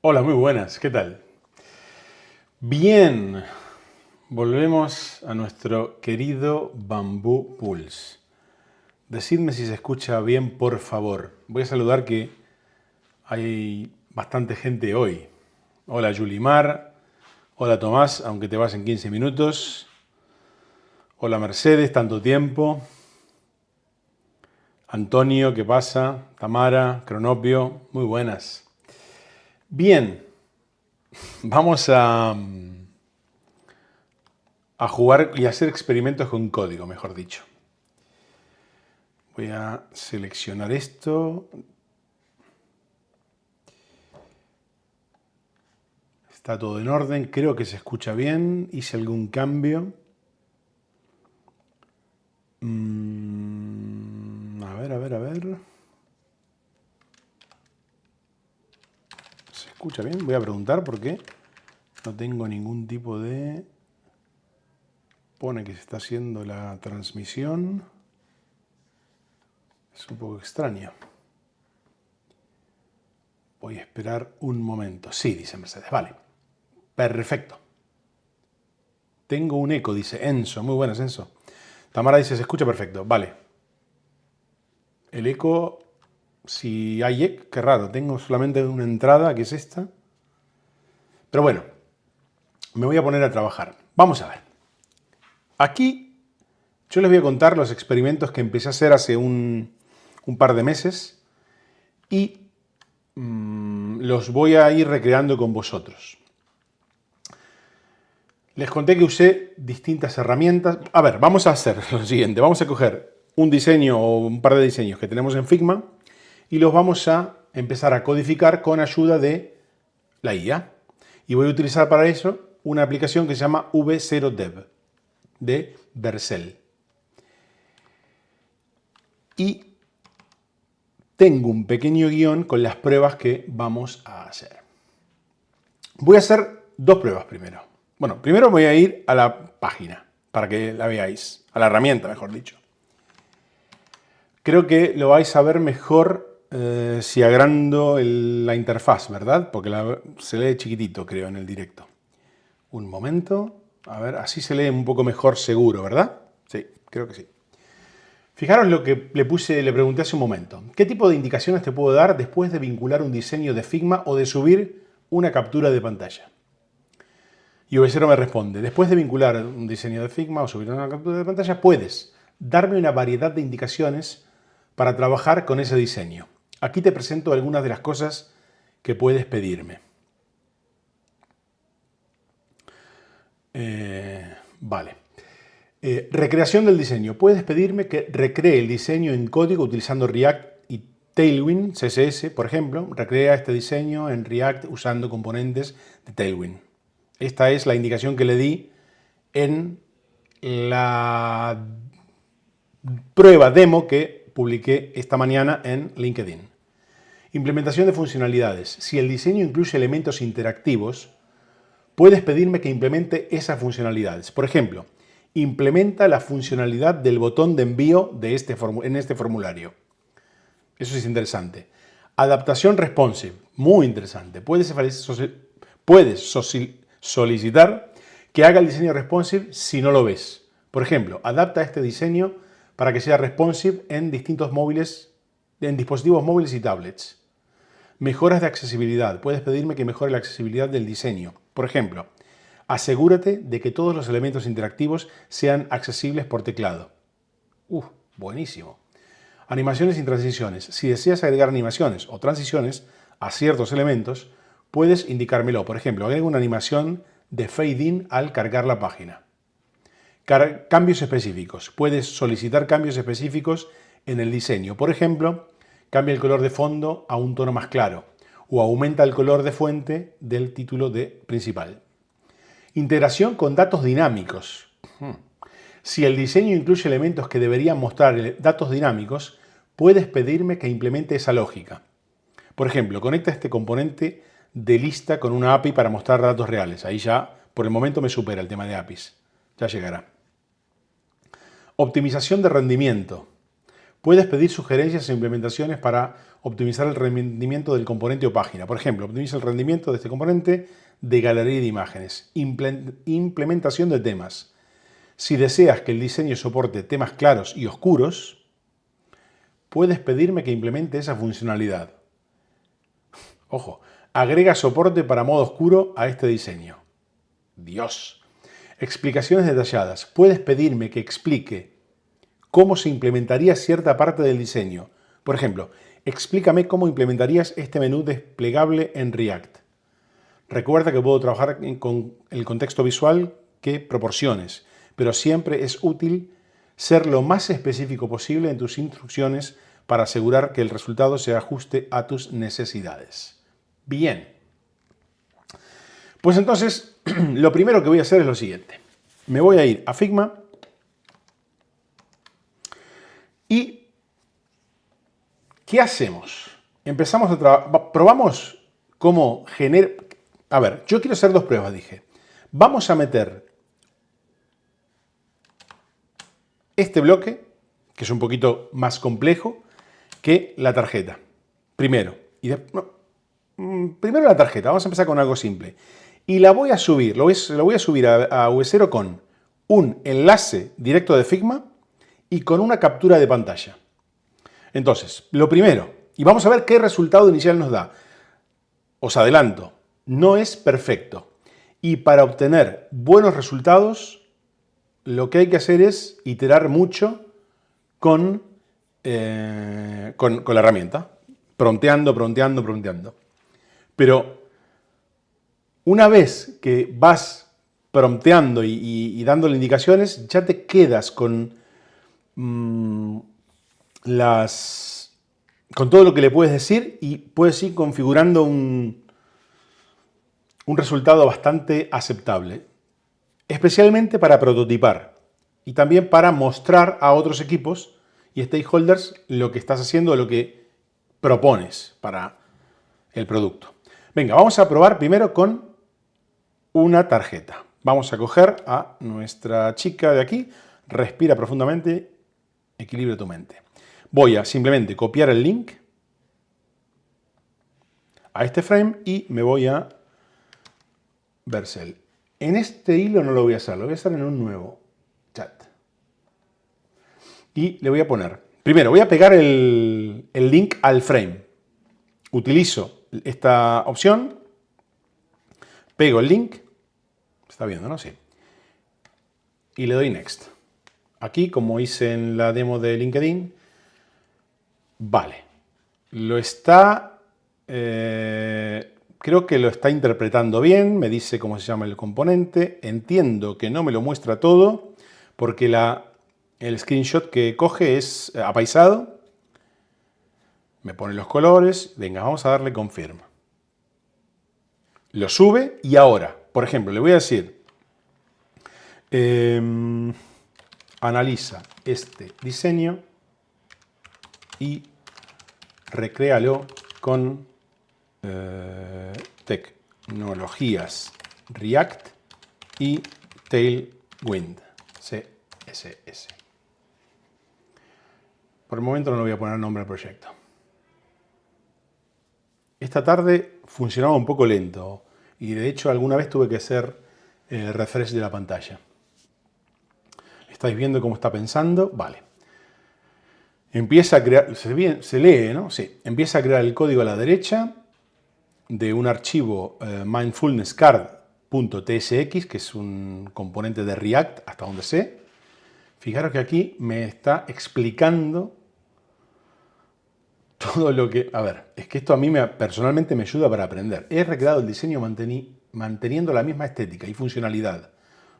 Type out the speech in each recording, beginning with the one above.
Hola, muy buenas, ¿qué tal? Bien, volvemos a nuestro querido Bamboo Pulse. Decidme si se escucha bien, por favor. Voy a saludar que hay bastante gente hoy. Hola, Yulimar. Hola, Tomás, aunque te vas en 15 minutos. Hola, Mercedes, tanto tiempo. Antonio, ¿qué pasa? Tamara, Cronopio, muy buenas. Bien, vamos a jugar y hacer experimentos con código, mejor dicho. Voy a seleccionar esto. Está todo en orden, creo que se escucha bien. Hice algún cambio. A ver. ¿Se escucha bien? Voy a preguntar porque no tengo ningún tipo de... Pone que se está haciendo la transmisión. Es un poco extraño. Voy a esperar un momento. Sí, dice Mercedes. Vale. Perfecto. Tengo un eco, dice Enzo. Muy buenas, Enzo. Tamara dice, se escucha perfecto. Vale. El eco, si hay eco, qué raro. Tengo solamente una entrada, que es esta. Pero bueno, me voy a poner a trabajar. Vamos a ver. Aquí yo les voy a contar los experimentos que empecé a hacer hace un par de meses y los voy a ir recreando con vosotros. Les conté que usé distintas herramientas. A ver, vamos a hacer lo siguiente. Vamos a coger un diseño o un par de diseños que tenemos en Figma y los vamos a empezar a codificar con ayuda de la IA. Y voy a utilizar para eso una aplicación que se llama V0Dev de Vercel. Y tengo un pequeño guión con las pruebas que vamos a hacer. Voy a hacer dos pruebas primero. Bueno, primero voy a ir a la página para que la veáis, a la herramienta, mejor dicho. Creo que lo vais a ver mejor si agrando la interfaz, ¿verdad? Porque se lee chiquitito, creo, en el directo. Un momento. A ver, así se lee un poco mejor seguro, ¿verdad? Sí, creo que sí. Fijaros lo que le pregunté hace un momento. ¿Qué tipo de indicaciones te puedo dar después de vincular un diseño de Figma o de subir una captura de pantalla? Y V0 me responde, después de vincular un diseño de Figma o subir una captura de pantalla, puedes darme una variedad de indicaciones para trabajar con ese diseño. Aquí te presento algunas de las cosas que puedes pedirme. Vale. Recreación del diseño. Puedes pedirme que recree el diseño en código utilizando React y Tailwind, CSS, por ejemplo. Recrea este diseño en React usando componentes de Tailwind. Esta es la indicación que le di en la prueba demo que publiqué esta mañana en LinkedIn. Implementación de funcionalidades. Si el diseño incluye elementos interactivos, puedes pedirme que implemente esas funcionalidades. Por ejemplo, implementa la funcionalidad del botón de envío en este formulario. Eso es interesante. Adaptación responsive. Muy interesante. Puedes solicitar que haga el diseño responsive si no lo ves. Por ejemplo, adapta este diseño para que sea responsive en distintivos móviles y tablets. Mejoras de accesibilidad. Puedes pedirme que mejore la accesibilidad del diseño. Por ejemplo, asegúrate de que todos los elementos interactivos sean accesibles por teclado. Buenísimo. Animaciones y transiciones. Si deseas agregar animaciones o transiciones a ciertos elementos, puedes indicármelo. Por ejemplo, agrega una animación de fade-in al cargar la página. Cambios específicos. Puedes solicitar cambios específicos en el diseño. Por ejemplo, cambia el color de fondo a un tono más claro o aumenta el color de fuente del título principal. Integración con datos dinámicos. Si el diseño incluye elementos que deberían mostrar datos dinámicos, puedes pedirme que implemente esa lógica. Por ejemplo, conecta este componente de lista con una API para mostrar datos reales. Ahí ya, por el momento, me supera el tema de APIs. Ya llegará. Optimización de rendimiento. Puedes pedir sugerencias e implementaciones para optimizar el rendimiento del componente o página. Por ejemplo, optimiza el rendimiento de este componente de galería de imágenes. Implementación de temas. Si deseas que el diseño soporte temas claros y oscuros, puedes pedirme que implemente esa funcionalidad. Ojo, agrega soporte para modo oscuro a este diseño. Dios. Explicaciones detalladas. Puedes pedirme que explique cómo se implementaría cierta parte del diseño. Por ejemplo, explícame cómo implementarías este menú desplegable en React. Recuerda que puedo trabajar con el contexto visual que proporciones, pero siempre es útil ser lo más específico posible en tus instrucciones para asegurar que el resultado se ajuste a tus necesidades. Bien. Pues entonces, lo primero que voy a hacer es lo siguiente. Me voy a ir a Figma y ¿qué hacemos? Empezamos a trabajar, probamos cómo generar... A ver, yo quiero hacer dos pruebas, dije. Vamos a meter este bloque, que es un poquito más complejo que la tarjeta. Primero. Primero la tarjeta. Vamos a empezar con algo simple. Y la voy a subir, lo voy a subir a Webzero con un enlace directo de Figma y con una captura de pantalla. Entonces, lo primero, y vamos a ver qué resultado inicial nos da. Os adelanto, no es perfecto. Y para obtener buenos resultados, lo que hay que hacer es iterar mucho con la herramienta. Prompteando. Pero una vez que vas prompteando y dándole indicaciones, ya te quedas con con todo lo que le puedes decir y puedes ir configurando un resultado bastante aceptable, especialmente para prototipar y también para mostrar a otros equipos y stakeholders lo que estás haciendo, lo que propones para el producto. Venga, vamos a probar primero con una tarjeta. Vamos a coger a nuestra chica de aquí, respira profundamente, equilibra tu mente. Voy a simplemente copiar el link a este frame y me voy a Vercel. En este hilo no lo voy a hacer, lo voy a hacer en un nuevo chat. Y le voy a poner, primero voy a pegar el link al frame. Utilizo esta opción, pego el link, está viendo, ¿no? Sí. Y le doy Next. Aquí, como hice en la demo de LinkedIn, vale. Lo está, creo que lo está interpretando bien, me dice cómo se llama el componente, entiendo que no me lo muestra todo, porque el screenshot que coge es apaisado, me pone los colores, venga, vamos a darle confirm. Lo sube y ahora, por ejemplo, le voy a decir, analiza este diseño y recréalo con tecnologías React y Tailwind, CSS. Por el momento no le voy a poner nombre al proyecto. Esta tarde funcionaba un poco lento y de hecho alguna vez tuve que hacer refresh de la pantalla. ¿Estáis viendo cómo está pensando? Vale. Empieza a crear, se lee, ¿no? Sí. Empieza a crear el código a la derecha de un archivo mindfulnesscard.tsx, que es un componente de React, hasta donde sé. Fijaros que aquí me está explicando todo lo que... A ver, es que esto a mí personalmente me ayuda para aprender. He recreado el diseño manteniendo la misma estética y funcionalidad.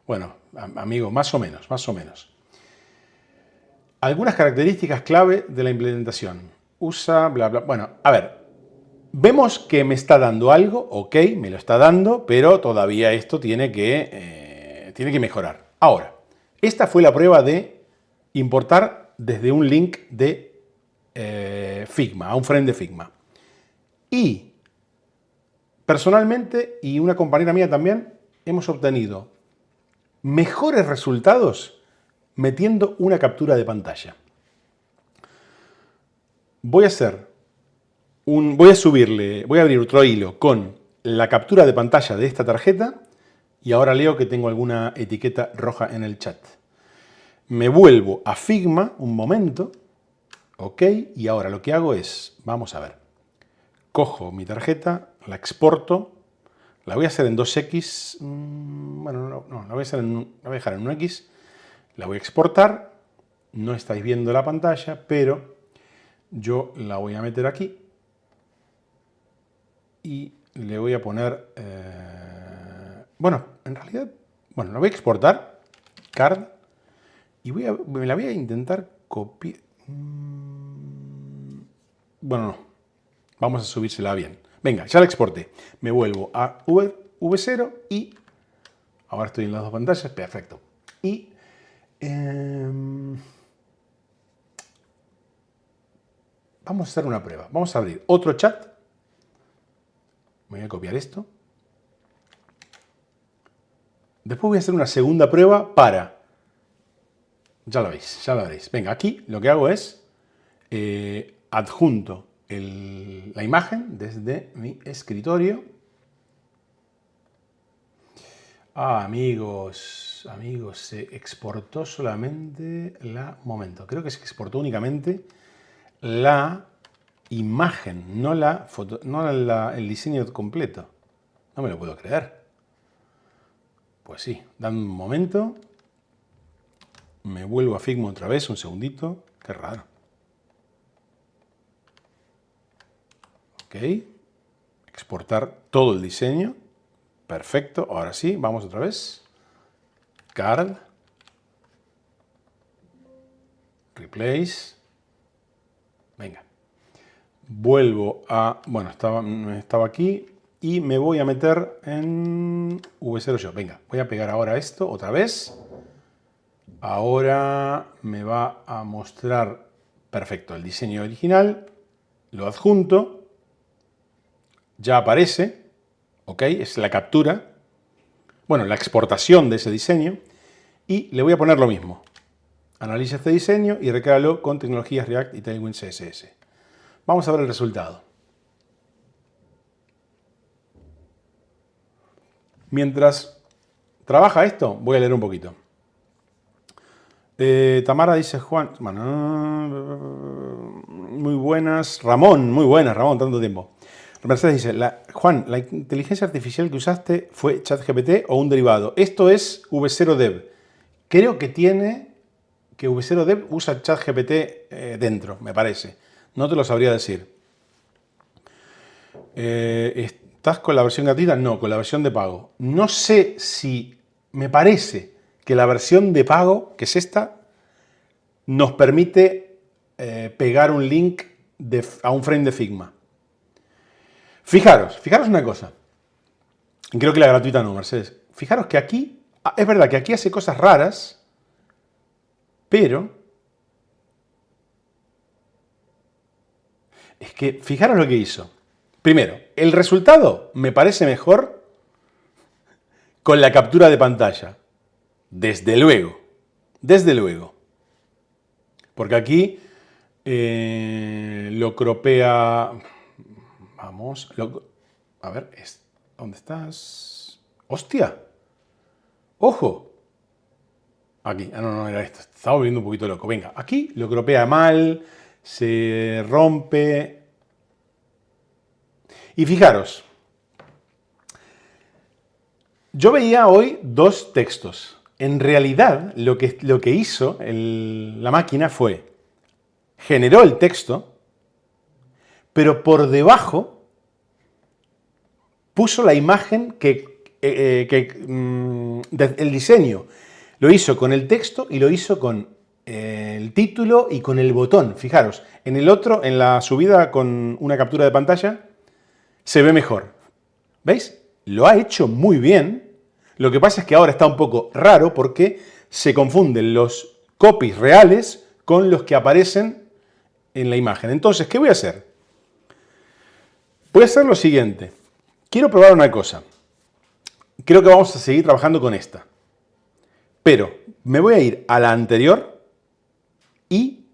Bueno, amigo, más o menos. Algunas características clave de la implementación. Usa, bla, bla. Bueno, a ver. Vemos que me está dando algo. Ok, me lo está dando, pero todavía esto tiene que mejorar. Ahora, esta fue la prueba de importar desde un link de Figma, a un frame de Figma. Y personalmente, y una compañera mía también, hemos obtenido mejores resultados metiendo una captura de pantalla. voy a abrir otro hilo con la captura de pantalla de esta tarjeta y ahora leo que tengo alguna etiqueta roja en el chat. Me vuelvo a Figma un momento, ok, y ahora lo que hago es, vamos a ver, cojo mi tarjeta, la exporto, la voy a hacer en 2x, bueno, no, la voy a dejar en 1x, la voy a exportar, no estáis viendo la pantalla, pero yo la voy a meter aquí y le voy a poner, bueno, en realidad, bueno, la voy a exportar, card, y me la voy a intentar copiar. Bueno, no, vamos a subírsela bien. Venga, ya la exporté. Me vuelvo a V0 y ahora estoy en las dos pantallas, perfecto. Y vamos a hacer una prueba. Vamos a abrir otro chat. Voy a copiar esto. Después voy a hacer una segunda prueba para... Ya lo veis, ya lo veréis. Venga, aquí lo que hago es adjunto la imagen desde mi escritorio. Ah, amigos, se exportó solamente momento, creo que se exportó únicamente la imagen, no la foto, no el diseño completo. No me lo puedo creer. Pues sí, dame un momento. Me vuelvo a Figma otra vez, un segundito. Qué raro. Ok. Exportar todo el diseño. Perfecto. Ahora sí, vamos otra vez. Card. Replace. Venga. Vuelvo a... Bueno, estaba aquí. Y me voy a meter en V0 Shop. Venga, voy a pegar ahora esto otra vez. Ahora me va a mostrar, perfecto, el diseño original. Lo adjunto. Ya aparece. Ok, es la captura. Bueno, la exportación de ese diseño. Y le voy a poner lo mismo. Analiza este diseño y recréalo con tecnologías React y Tailwind CSS. Vamos a ver el resultado. Mientras trabaja esto, voy a leer un poquito. Tamara dice, Juan, bueno, muy buenas. Ramón, muy buenas, Ramón, tanto tiempo. Mercedes dice, Juan, ¿la inteligencia artificial que usaste fue ChatGPT o un derivado? Esto es V0Dev. Creo que V0Dev usa ChatGPT dentro, me parece. No te lo sabría decir. ¿Estás con la versión gratuita? No, con la versión de pago. No sé si... Me parece que la versión de pago, que es esta, nos permite pegar un link a un frame de Figma. Fijaros una cosa. Creo que la gratuita no, Mercedes. Fijaros que aquí, es verdad que aquí hace cosas raras, pero es que fijaros lo que hizo. Primero, el resultado me parece mejor con la captura de pantalla. Desde luego. Desde luego. Porque aquí lo cropea... Vamos. A ver, ¿dónde estás? ¡Hostia! ¡Ojo! Aquí. Ah, no, era esto. Estaba volviendo un poquito loco. Venga, aquí lo cropea mal, se rompe. Y fijaros. Yo veía hoy dos textos. En realidad, lo que hizo la máquina fue, generó el texto, pero por debajo puso la imagen el diseño. Lo hizo con el texto y lo hizo con el título y con el botón. Fijaros, en el otro, en la subida con una captura de pantalla, se ve mejor. ¿Veis? Lo ha hecho muy bien. Lo que pasa es que ahora está un poco raro porque se confunden los copies reales con los que aparecen en la imagen. Entonces, ¿qué voy a hacer? Voy a hacer lo siguiente. Quiero probar una cosa. Creo que vamos a seguir trabajando con esta. Pero me voy a ir a la anterior y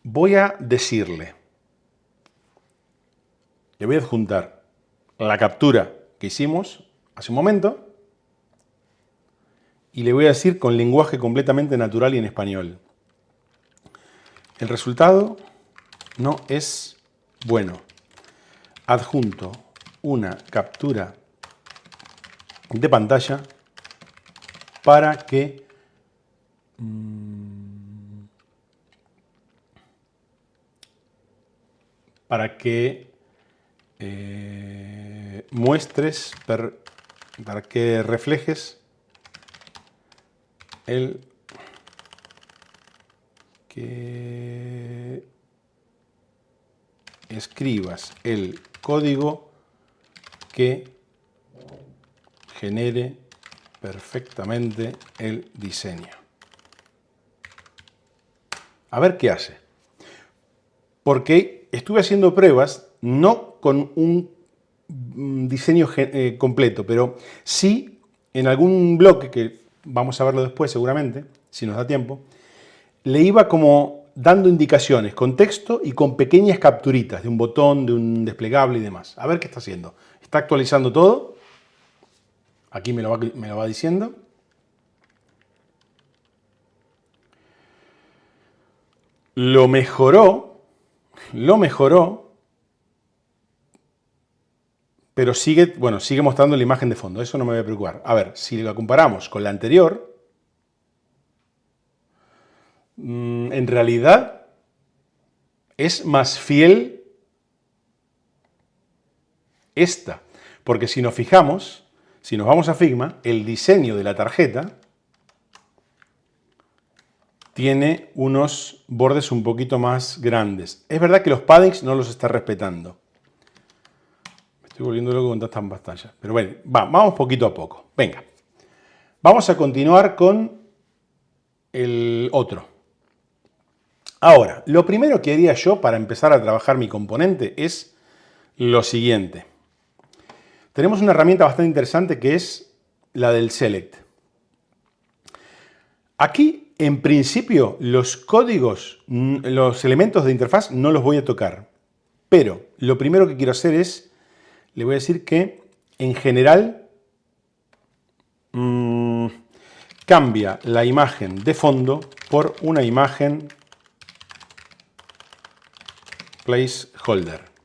voy a decirle, le voy a adjuntar la captura que hicimos hace un momento y le voy a decir con lenguaje completamente natural y en español. El resultado no es bueno. Adjunto una captura de pantalla para que muestres, para que reflejes que escribas el código que genere perfectamente el diseño. A ver qué hace. Porque estuve haciendo pruebas, no con un diseño completo, pero sí en algún bloque, que vamos a verlo después seguramente, si nos da tiempo, le iba como dando indicaciones con texto y con pequeñas capturitas de un botón, de un desplegable y demás. A ver qué está haciendo. Está actualizando todo. Aquí me lo va diciendo. Lo mejoró, pero sigue mostrando la imagen de fondo. Eso no me voy a preocupar. A ver, si la comparamos con la anterior, en realidad es más fiel esta. Porque si nos fijamos, si nos vamos a Figma, el diseño de la tarjeta tiene unos bordes un poquito más grandes. Es verdad que los paddings no los está respetando. Me estoy volviendo loco con tantas pantallas. Pero bueno, vamos poquito a poco. Venga. Vamos a continuar con el otro. Ahora, lo primero que haría yo para empezar a trabajar mi componente es lo siguiente. Tenemos una herramienta bastante interesante que es la del Select. Aquí, en principio, los códigos, los elementos de interfaz no los voy a tocar. Pero lo primero que quiero hacer es, le voy a decir que, en general, cambia la imagen de fondo por una imagen placeholder.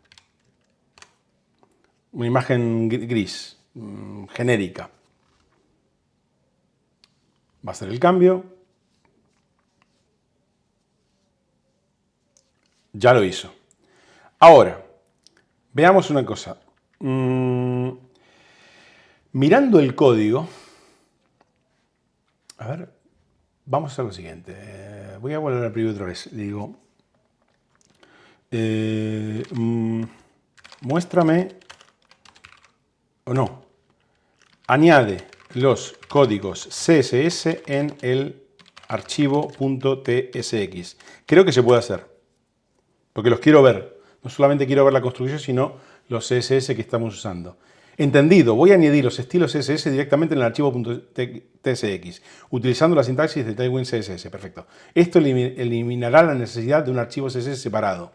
Una imagen gris, genérica. Va a ser el cambio. Ya lo hizo. Ahora, veamos una cosa. Mirando el código, a ver, vamos a hacer lo siguiente. Voy a volver al preview otra vez. Le digo, muéstrame, o no, añade los códigos CSS en el archivo .tsx. Creo que se puede hacer, porque los quiero ver. No solamente quiero ver la construcción, sino los CSS que estamos usando. Entendido, voy a añadir los estilos CSS directamente en el archivo .tsx, utilizando la sintaxis de Tailwind CSS. Perfecto. Esto eliminará la necesidad de un archivo CSS separado.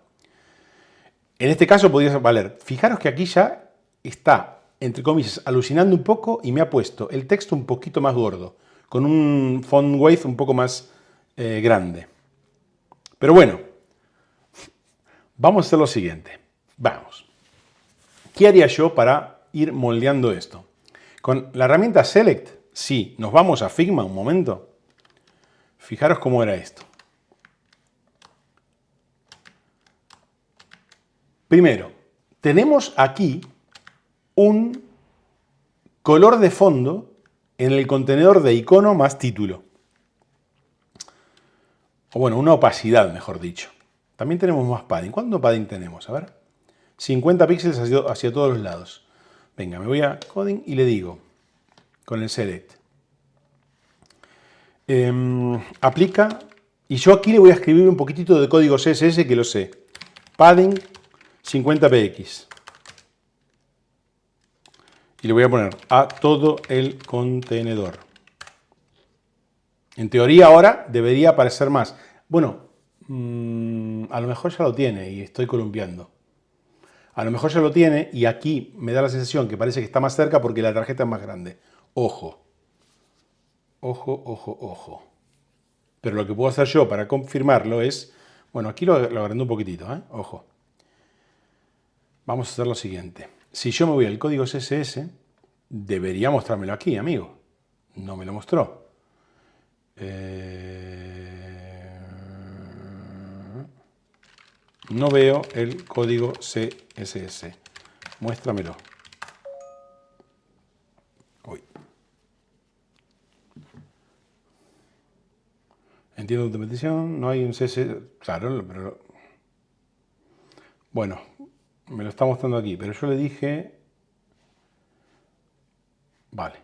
En este caso podría valer. Fijaros que aquí ya está, entre comillas, alucinando un poco y me ha puesto el texto un poquito más gordo, con un font weight un poco más grande. Pero bueno, vamos a hacer lo siguiente. Vamos. ¿Qué haría yo para ir moldeando esto? Con la herramienta Select, sí, nos vamos a Figma un momento. Fijaros cómo era esto. Primero, tenemos aquí un color de fondo en el contenedor de icono más título. O bueno, una opacidad, mejor dicho. También tenemos más padding. ¿Cuánto padding tenemos? A ver. 50 píxeles hacia todos los lados. Venga, me voy a coding y le digo, con el select, aplica, y yo aquí le voy a escribir un poquitito de código CSS que lo sé. Padding 50 px. Y le voy a poner a todo el contenedor. En teoría ahora debería aparecer más. Bueno, A lo mejor ya lo tiene y estoy columpiando. A lo mejor ya lo tiene y aquí me da la sensación que parece que está más cerca porque la tarjeta es más grande. Ojo. Ojo, ojo, ojo. Pero lo que puedo hacer yo para confirmarlo es... Bueno, aquí lo agrandé un poquitito, ¿eh? Ojo. Vamos a hacer lo siguiente. Si yo me voy al código CSS, debería mostrármelo aquí, amigo. No me lo mostró. No veo el código CSS. Muéstramelo. Uy. Entiendo tu petición. No hay un CSS. Claro, pero... Bueno, me lo está mostrando aquí. Pero yo le dije... Vale.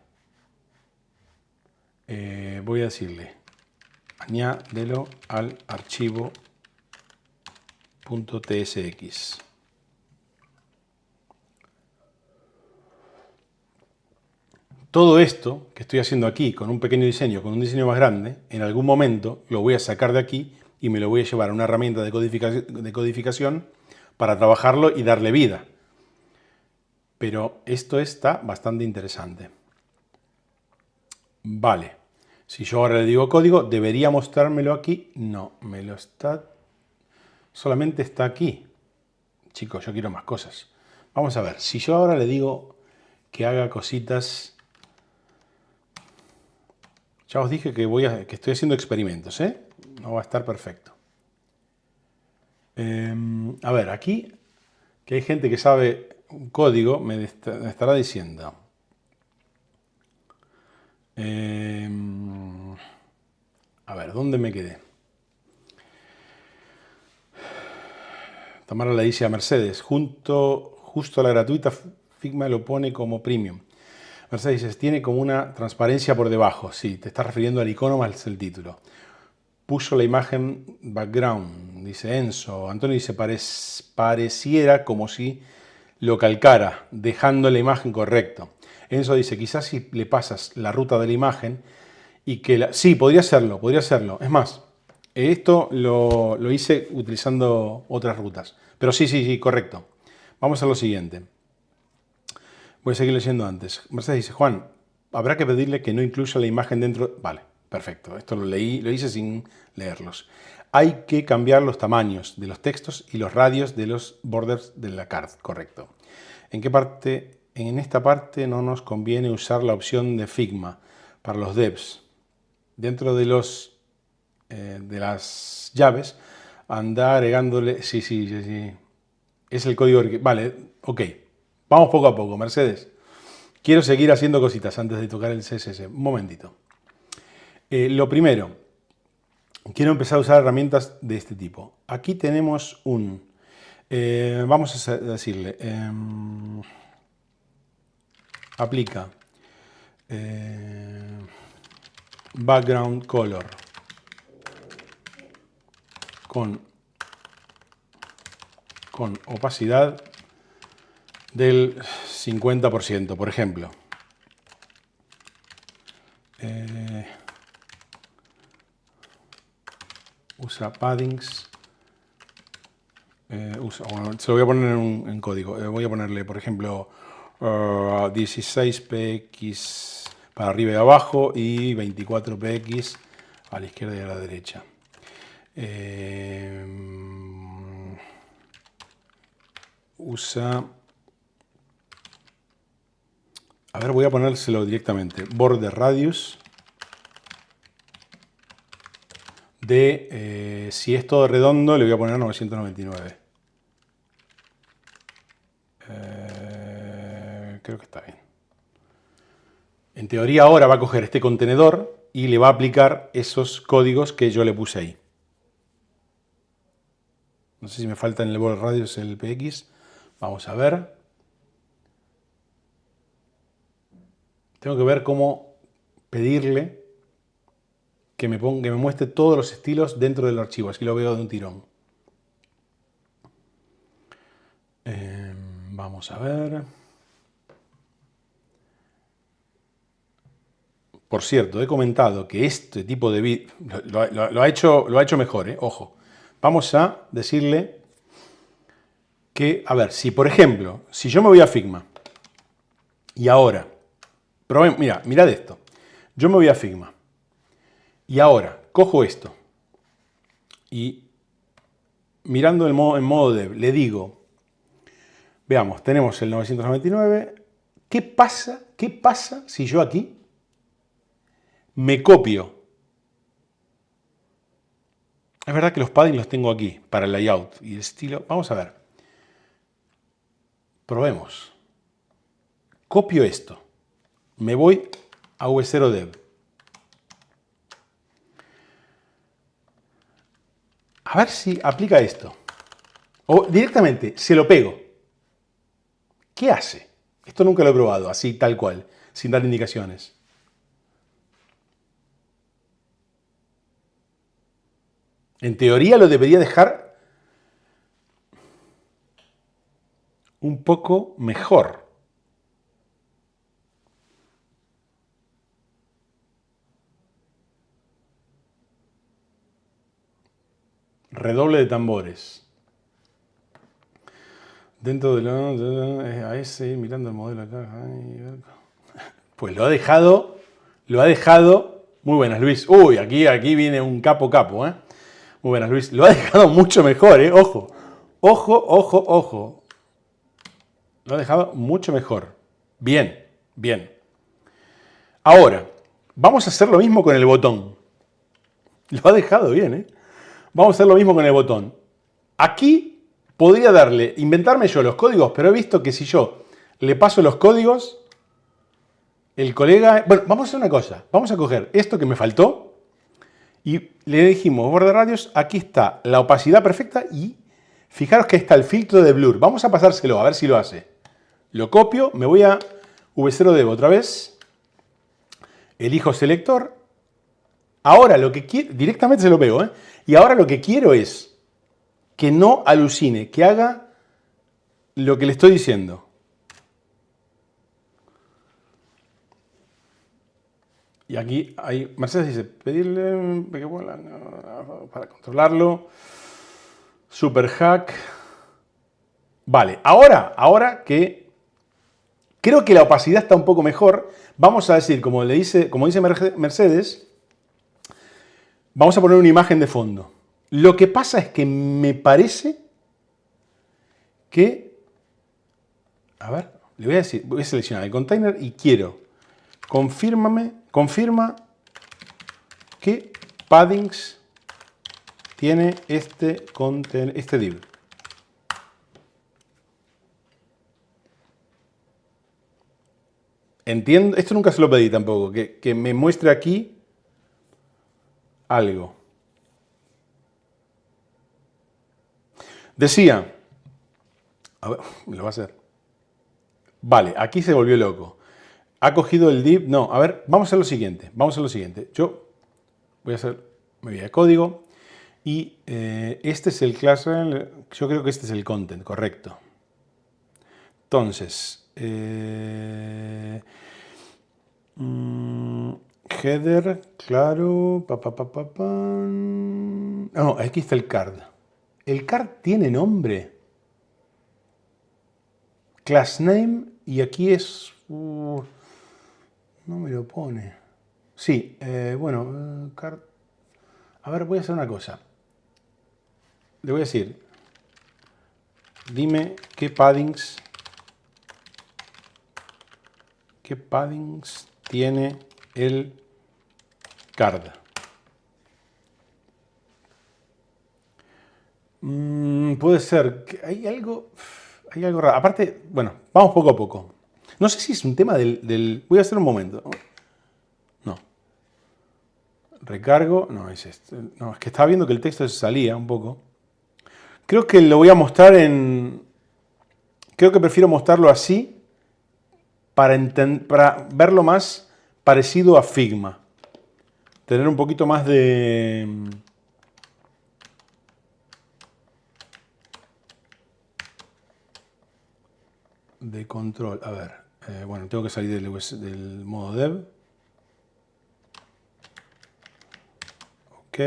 Voy a decirle... Añádelo al archivo .tsx. Todo esto que estoy haciendo aquí con un pequeño diseño, con un diseño más grande, en algún momento lo voy a sacar de aquí y me lo voy a llevar a una herramienta de codificación para trabajarlo y darle vida. Pero esto está bastante interesante. Vale. Si yo ahora le digo código, ¿debería mostrármelo aquí? No, me lo está... Solamente está aquí. Chicos, yo quiero más cosas. Vamos a ver, si yo ahora le digo que haga cositas... Ya os dije que estoy haciendo experimentos, ¿eh? No va a estar perfecto. A ver, aquí, que hay gente que sabe un código, me estará diciendo... a ver, ¿dónde me quedé? Tamara le dice a Mercedes, justo a la gratuita, Figma lo pone como premium. Mercedes dice, tiene como una transparencia por debajo. Sí, te estás refiriendo al icono más el título. Puso la imagen background, dice Enzo. Antonio dice, pareciera como si lo calcara, dejando la imagen correcto. Enzo dice, quizás si le pasas la ruta de la imagen y que... Sí, podría serlo. Es más, esto lo hice utilizando otras rutas. Pero sí, correcto. Vamos a lo siguiente. Voy a seguir leyendo antes. Mercedes dice, Juan, habrá que pedirle que no incluya la imagen dentro... Vale, perfecto. Esto lo hice sin leerlos. Hay que cambiar los tamaños de los textos y los radios de los borders de la card. Correcto. ¿En qué parte? En esta parte no nos conviene usar la opción de Figma para los devs. Dentro de las llaves, anda agregándole... Sí. Es el código... Vale, ok. Vamos poco a poco, Mercedes. Quiero seguir haciendo cositas antes de tocar el CSS. Un momentito. Lo primero, quiero empezar a usar herramientas de este tipo. Aquí tenemos vamos a decirle... aplica background color con opacidad del 50%, por ejemplo. Usa paddings. Se lo voy a poner en código. Voy a ponerle, por ejemplo, 16 px para arriba y abajo y 24 px a la izquierda y a la derecha. Usa... A ver, voy a ponérselo directamente. Border radius de... si es todo redondo, le voy a poner 999. Creo que está bien. En teoría ahora va a coger este contenedor y le va a aplicar esos códigos que yo le puse ahí. No sé si me falta en el border radius el px. Vamos a ver. Tengo que ver cómo pedirle que me muestre todos los estilos dentro del archivo. Así lo veo de un tirón. Vamos a ver. Por cierto, he comentado que este tipo de vídeo lo ha hecho mejor, ojo. Vamos a decirle que, a ver, si por ejemplo, si yo me voy a Figma y ahora, mira, mirad esto, yo me voy a Figma y ahora cojo esto y mirando en modo dev, le digo, veamos, tenemos el 999, ¿qué pasa si yo aquí me copio? Es verdad que los paddings los tengo aquí para el layout y el estilo. Vamos a ver. Probemos. Copio esto. Me voy a V0Dev. A ver si aplica esto. O directamente se lo pego. ¿Qué hace? Esto nunca lo he probado, así tal cual, sin dar indicaciones. En teoría lo debería dejar un poco mejor. Redoble de tambores. Dentro de a ese, mirando el modelo acá. Pues lo ha dejado. Muy buenas, Luis. Uy, aquí viene un capo, ¿eh? Muy buenas, Luis. Lo ha dejado mucho mejor, ¿eh? Ojo. Ojo. Lo ha dejado mucho mejor. Bien. Ahora, vamos a hacer lo mismo con el botón. Lo ha dejado bien, ¿eh? Vamos a hacer lo mismo con el botón. Aquí podría inventarme yo los códigos, pero he visto que si yo le paso los códigos, el colega... Bueno, vamos a hacer una cosa. Vamos a coger esto que me faltó y le dijimos borde radios, aquí está la opacidad perfecta y fijaros que está el filtro de blur. Vamos a pasárselo a ver si lo hace. Lo copio, me voy a V0Dev otra vez, elijo selector. Ahora lo que quiero, directamente se lo pego, ¿eh? Y ahora lo que quiero es que no alucine, que haga lo que le estoy diciendo. Y aquí hay, Mercedes dice, pedirle para controlarlo. Super hack. Vale, ahora que creo que la opacidad está un poco mejor, vamos a decir, como dice Mercedes, vamos a poner una imagen de fondo. Lo que pasa es que me parece que, a ver, le voy a decir, voy a seleccionar el container y quiero, confirma qué paddings tiene este div. Entiendo, esto nunca se lo pedí tampoco, que me muestre aquí algo. Decía, a ver, me lo va a hacer. Vale, aquí se volvió loco. Ha cogido el div. No, a ver, vamos a hacer lo siguiente. Yo voy a hacer, me voy a código y este es el class. Yo creo que este es el content, correcto. Entonces, header, claro. No, aquí está el card. ¿El card tiene nombre? Class name y aquí es... no me lo pone. Sí, bueno, card... A ver, voy a hacer una cosa. Le voy a decir, dime qué paddings tiene el card. Puede ser que hay algo raro. Aparte, bueno, vamos poco a poco. No sé si es un tema del... Voy a hacer un momento. No. Recargo. No, es esto. No, es que estaba viendo que el texto se salía un poco. Creo que lo voy a mostrar en... Creo que prefiero mostrarlo así para verlo más parecido a Figma. Tener un poquito más de control. A ver, bueno, tengo que salir del modo dev. Ok.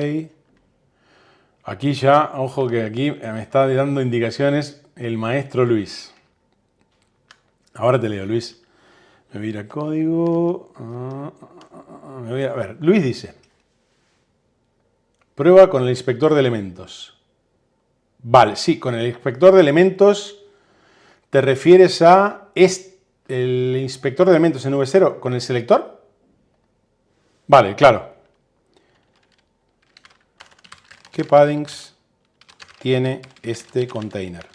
Aquí ya, ojo que aquí me está dando indicaciones el maestro Luis. Ahora te leo, Luis. Me voy a ir a código. Me voy a ver. Luis dice: prueba con el inspector de elementos. Vale, sí, con el inspector de elementos te refieres a el inspector de elementos en V0 con el selector. Vale, claro. ¿Qué paddings tiene este container?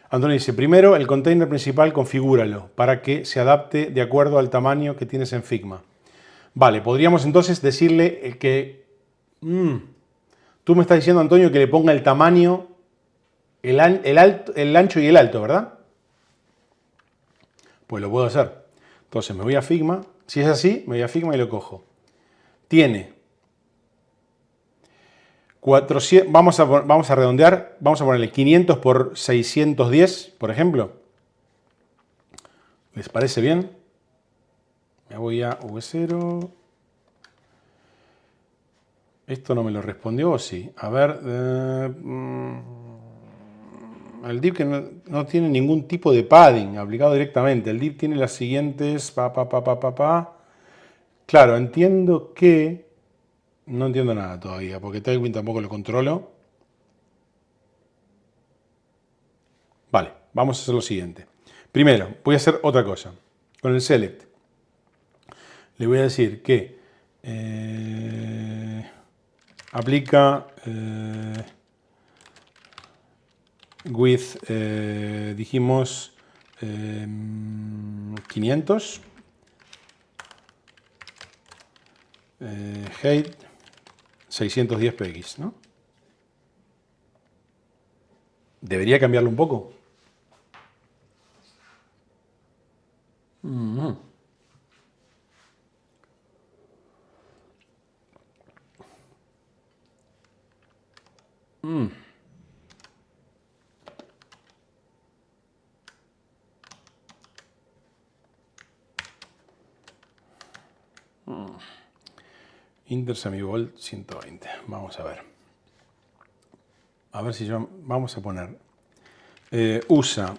Antonio dice: primero, el container principal configúralo para que se adapte de acuerdo al tamaño que tienes en Figma. Vale, podríamos entonces decirle que... tú me estás diciendo, Antonio, que le ponga el tamaño, el ancho y el alto, ¿verdad? Pues lo puedo hacer. Entonces me voy a Figma. Si es así, me voy a Figma y lo cojo. Tiene 400, vamos a redondear, vamos a ponerle 500 por 610, por ejemplo. ¿Les parece bien? Me voy a V0. Esto no me lo respondió, ¿o sí? A ver. El div que no tiene ningún tipo de padding aplicado directamente. El div tiene las siguientes. Claro, entiendo que... No entiendo nada todavía, porque Tailwind tampoco lo controlo. Vale, vamos a hacer lo siguiente. Primero, voy a hacer otra cosa. Con el select le voy a decir que aplica with, dijimos 500, height 610 px, ¿no? Debería cambiarlo un poco. Inter semivolt 120. Vamos a ver. A ver si yo... Vamos a poner... usa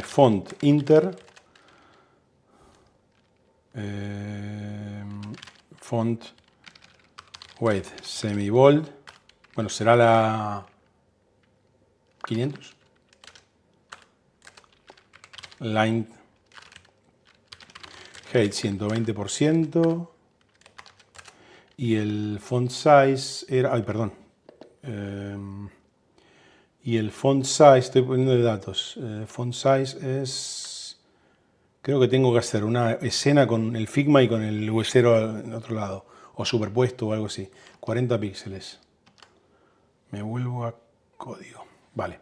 font inter, font weight semibold. Bueno, será la 500. Line height 120%. Y el font size era... Ay, perdón. Y el font size, estoy poniendo de datos. Font size es... Creo que tengo que hacer una escena con el Figma y con el V0 en otro lado. O superpuesto o algo así. 40 píxeles. Me vuelvo a código. Vale.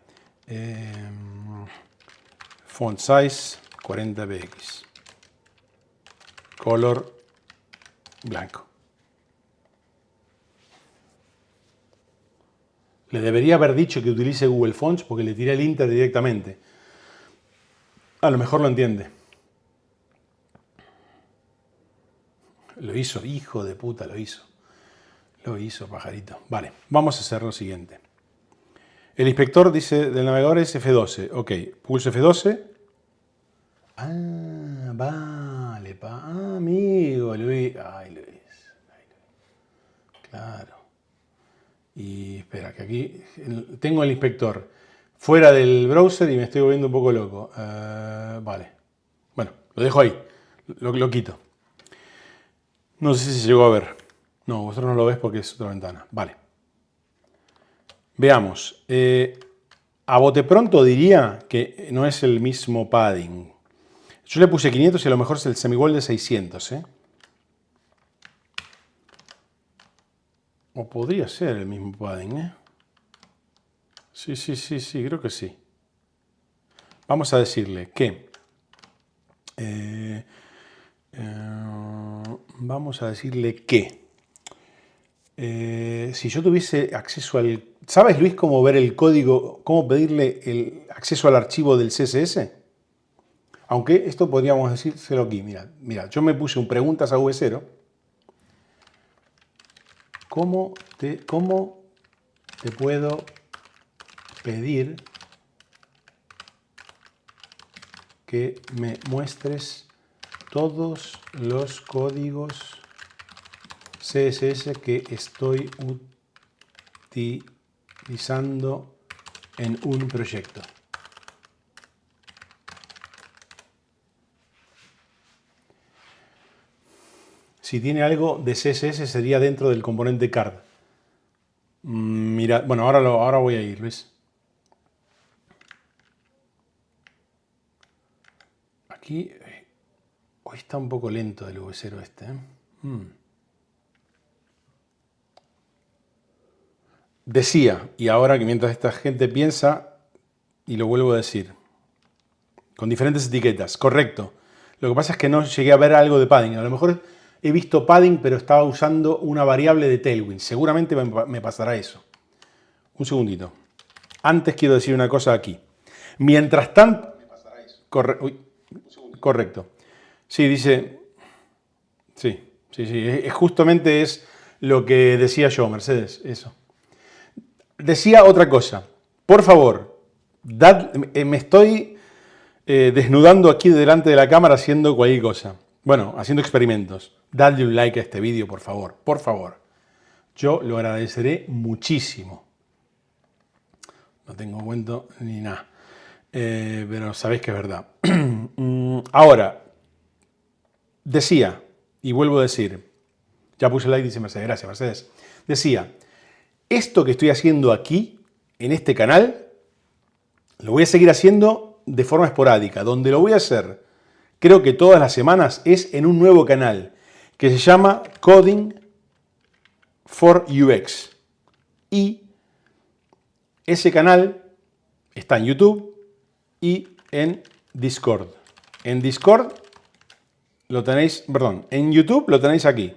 Font size 40 px. Color blanco. Le debería haber dicho que utilice Google Fonts porque le tiré el Inter directamente. A lo mejor lo entiende. Lo hizo, hijo de puta, lo hizo. Lo hizo, pajarito. Vale, vamos a hacer lo siguiente. El inspector dice del navegador es F12. Ok, pulso F12. Ah, vale, amigo, Luis. Ay, Luis. Claro. Y espera, que aquí tengo el inspector fuera del browser y me estoy volviendo un poco loco. Vale. Bueno, lo dejo ahí. Lo quito. No sé si se llegó a ver. No, vosotros no lo ves porque es otra ventana. Vale. Veamos. A bote pronto diría que no es el mismo padding. Yo le puse 500 y a lo mejor es el semibold de 600, ¿eh? O podría ser el mismo padding, ¿eh? Sí, creo que sí. Vamos a decirle que... vamos a decirle que... si yo tuviese acceso al... ¿Sabes, Luis, cómo ver el código, cómo pedirle el acceso al archivo del CSS? Aunque esto podríamos decírselo aquí. Mira, yo me puse un preguntas a V0 ¿Cómo te puedo pedir que me muestres todos los códigos CSS que estoy utilizando en un proyecto? Si tiene algo de CSS sería dentro del componente card. Mira, bueno, ahora voy a ir, Luis. Aquí, hoy está un poco lento el V0 este. Decía, y ahora que mientras esta gente piensa, y lo vuelvo a decir, con diferentes etiquetas, correcto. Lo que pasa es que no llegué a ver algo de padding. A lo mejor he visto padding, pero estaba usando una variable de Tailwind. Seguramente me pasará eso. Un segundito. Antes quiero decir una cosa aquí. Mientras tanto... correcto. Sí, dice... Sí. Justamente es lo que decía yo, Mercedes. Eso. Decía otra cosa. Por favor, me estoy desnudando aquí delante de la cámara haciendo cualquier cosa. Bueno, haciendo experimentos. Dadle un like a este vídeo, por favor. Por favor. Yo lo agradeceré muchísimo. No tengo cuento ni nada. Pero sabéis que es verdad. Ahora, decía, y vuelvo a decir, ya puse like, dice Mercedes, gracias Mercedes. Decía, esto que estoy haciendo aquí, en este canal, lo voy a seguir haciendo de forma esporádica. Donde lo voy a hacer, creo que todas las semanas, es en un nuevo canal que se llama Coding for UX. Y ese canal está en YouTube y en Discord. En Discord lo tenéis, perdón, en YouTube lo tenéis aquí.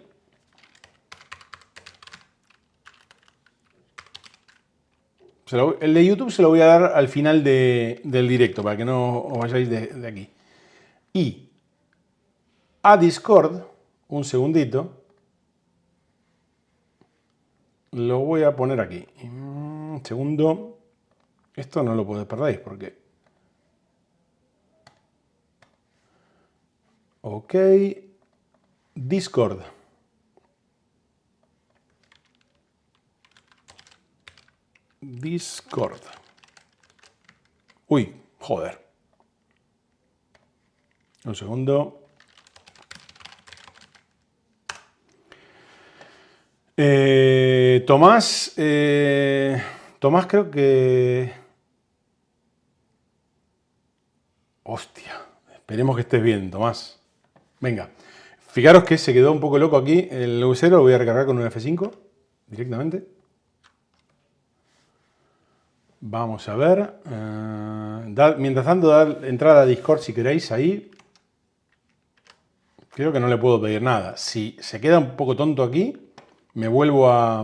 El de YouTube se lo voy a dar al final del directo, para que no os vayáis de aquí. Y a Discord, un segundito, lo voy a poner aquí. Un segundo. Esto no lo podéis perder porque... Ok. Discord. Discord. Uy, joder. Un segundo. Tomás. Tomás creo que... Hostia. Esperemos que estés bien, Tomás. Venga. Fijaros que se quedó un poco loco aquí el V0. Lo voy a recargar con un F5 directamente. Vamos a ver. Mientras tanto, dar entrada a Discord si queréis ahí. Creo que no le puedo pedir nada. Si se queda un poco tonto aquí, me vuelvo a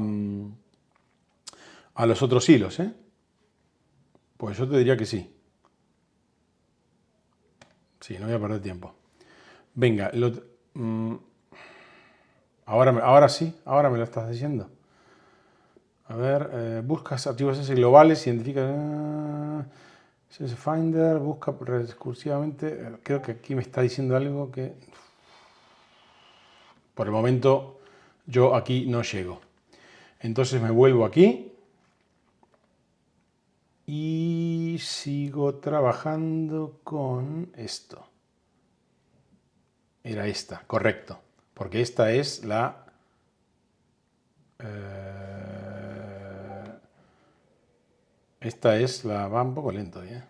los otros hilos, ¿eh? Pues yo te diría que sí. Sí, no voy a perder tiempo. Venga, ahora sí, ahora me lo estás diciendo. A ver, buscas archivos CSS globales, identifica CSS Finder, busca recursivamente. Creo que aquí me está diciendo algo que por el momento yo aquí no llego. Entonces me vuelvo aquí y sigo trabajando con esto. Era esta, correcto. Porque esta es la... esta es la... Va un poco lento, ¿eh?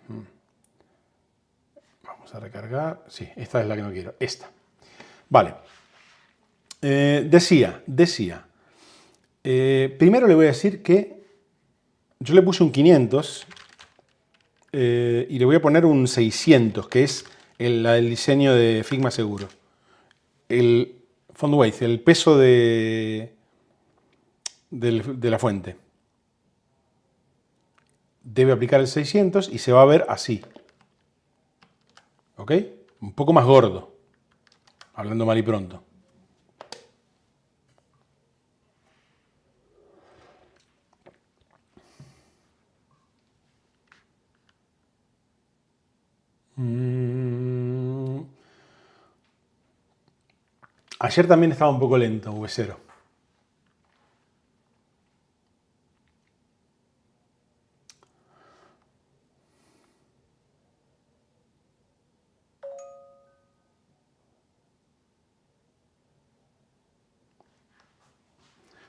Vamos a recargar. Sí, esta es la que no quiero. Esta. Vale. Decía. Primero le voy a decir que yo le puse un 500 y le voy a poner un 600, que es la del diseño de Figma seguro. El font weight, el peso de la fuente. Debe aplicar el 600 y se va a ver así. ¿Ok? Un poco más gordo. Hablando mal y pronto. Ayer también estaba un poco lento, V0.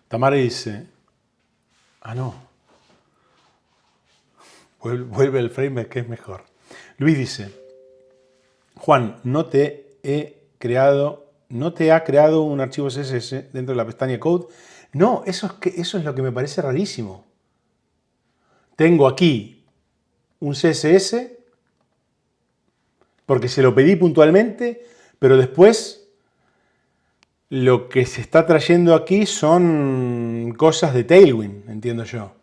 Tamara dice, no, vuelve el frame que es mejor. Luis dice, Juan, no te ha creado un archivo CSS dentro de la pestaña Code. No, eso es lo que me parece rarísimo. Tengo aquí un CSS porque se lo pedí puntualmente, pero después lo que se está trayendo aquí son cosas de Tailwind, entiendo yo.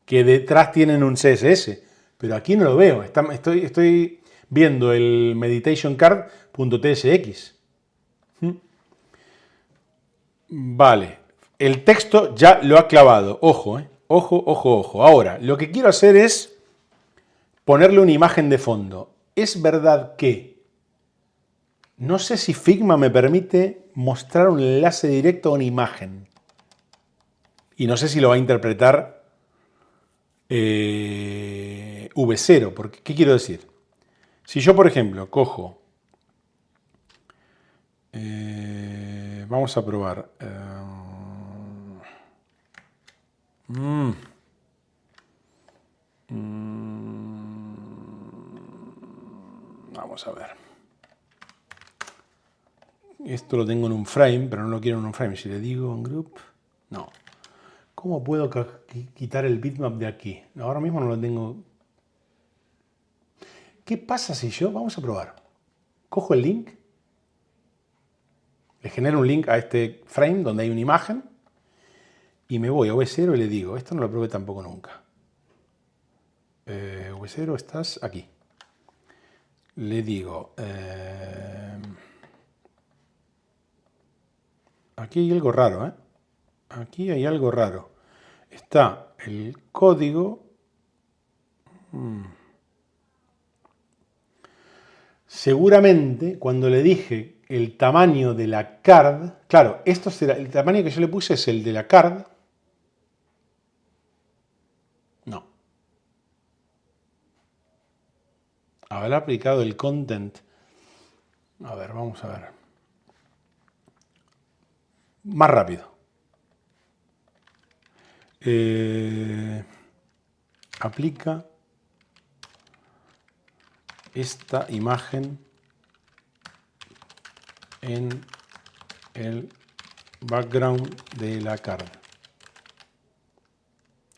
Que detrás tienen un CSS, pero aquí no lo veo. Estoy viendo el meditationcard.tsx. Vale, el texto ya lo ha clavado. Ojo, ojo, ojo, ojo. Ahora, lo que quiero hacer es ponerle una imagen de fondo. Es verdad que no sé si Figma me permite mostrar un enlace directo a una imagen. Y no sé si lo va a interpretar V0. Porque, ¿qué quiero decir? Si yo, por ejemplo, cojo... vamos a probar. Vamos a ver. Esto lo tengo en un frame, pero no lo quiero en un frame. Si le digo en group, no. ¿Cómo puedo quitar el bitmap de aquí? Ahora mismo no lo tengo. ¿Qué pasa si yo, vamos a probar, cojo el link, le genero un link a este frame donde hay una imagen y me voy a V0 y le digo, esto no lo probé tampoco nunca. V0, estás aquí. Le digo, aquí hay algo raro, Aquí hay algo raro. Está el código. Seguramente cuando le dije el tamaño de la card, claro, esto será, el tamaño que yo le puse es el de la card. No. Habrá aplicado el content. A ver, vamos a ver. Más rápido. Aplica esta imagen en el background de la card.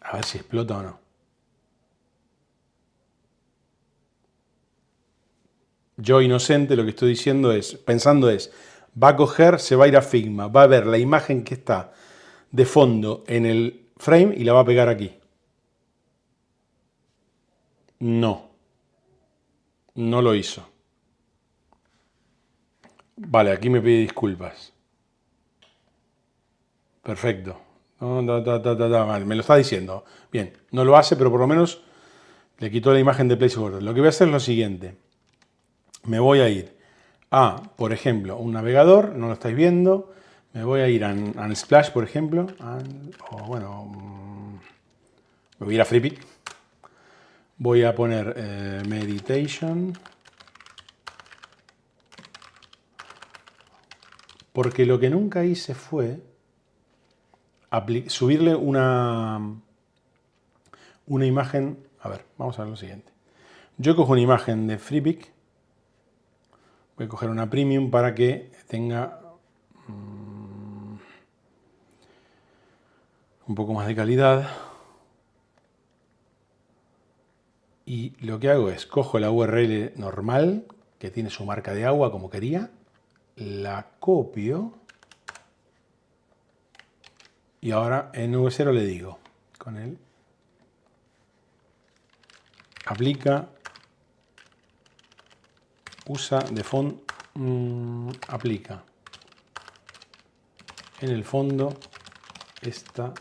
A ver si explota o no. Yo, inocente, lo que estoy diciendo es, pensando es, va a coger, se va a ir a Figma, va a ver la imagen que está de fondo en el frame y la va a pegar aquí. No, no lo hizo. Vale, aquí me pide disculpas. Perfecto. Vale, me lo está diciendo. Bien, no lo hace, pero por lo menos le quitó la imagen de placeholder. Lo que voy a hacer es lo siguiente. Me voy a ir a, por ejemplo, un navegador, no lo estáis viendo. Me voy a ir a Unsplash, por ejemplo. Me voy a ir a FreePic. Voy a poner Meditation. Porque lo que nunca hice fue subirle una imagen. A ver, vamos a ver lo siguiente. Yo cojo una imagen de FreePic. Voy a coger una premium para que tenga un poco más de calidad. Y lo que hago es, cojo la URL normal, que tiene su marca de agua como quería, la copio y ahora en V0 le digo, con él, aplica, usa de fondo, aplica en el fondo esta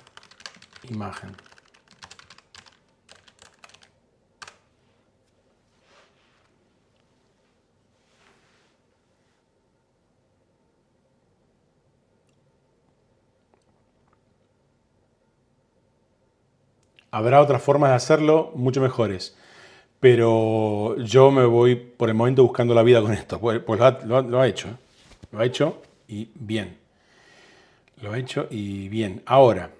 imagen. Habrá otras formas de hacerlo mucho mejores. Pero yo me voy por el momento buscando la vida con esto. Pues lo ha hecho. Lo ha hecho y bien. Lo ha hecho y bien. Ahora,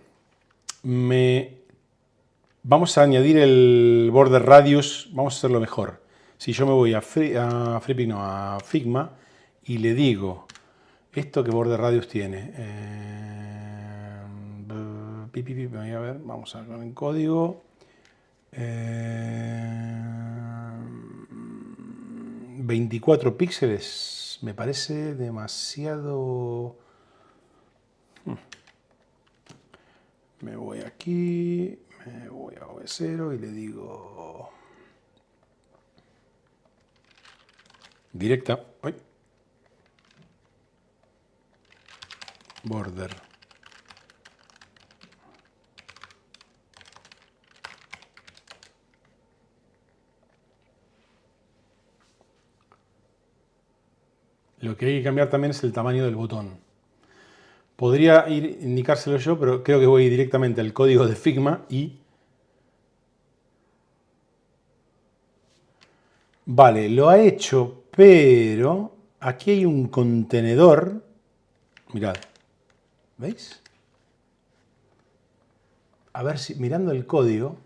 vamos a añadir el border radius. Vamos a hacerlo mejor. Si yo me voy a FreePik, no, a Figma y le digo, ¿esto qué border radius tiene? Voy a ver, vamos a ver en código. 24 píxeles me parece demasiado. Me voy aquí, me voy a OV0 y le digo directa. Uy. Border. Lo que hay que cambiar también es el tamaño del botón. Podría indicárselo yo, pero creo que voy directamente al código de Figma y... Vale, lo ha hecho, pero aquí hay un contenedor. Mirad, ¿veis? A ver si, mirando el código,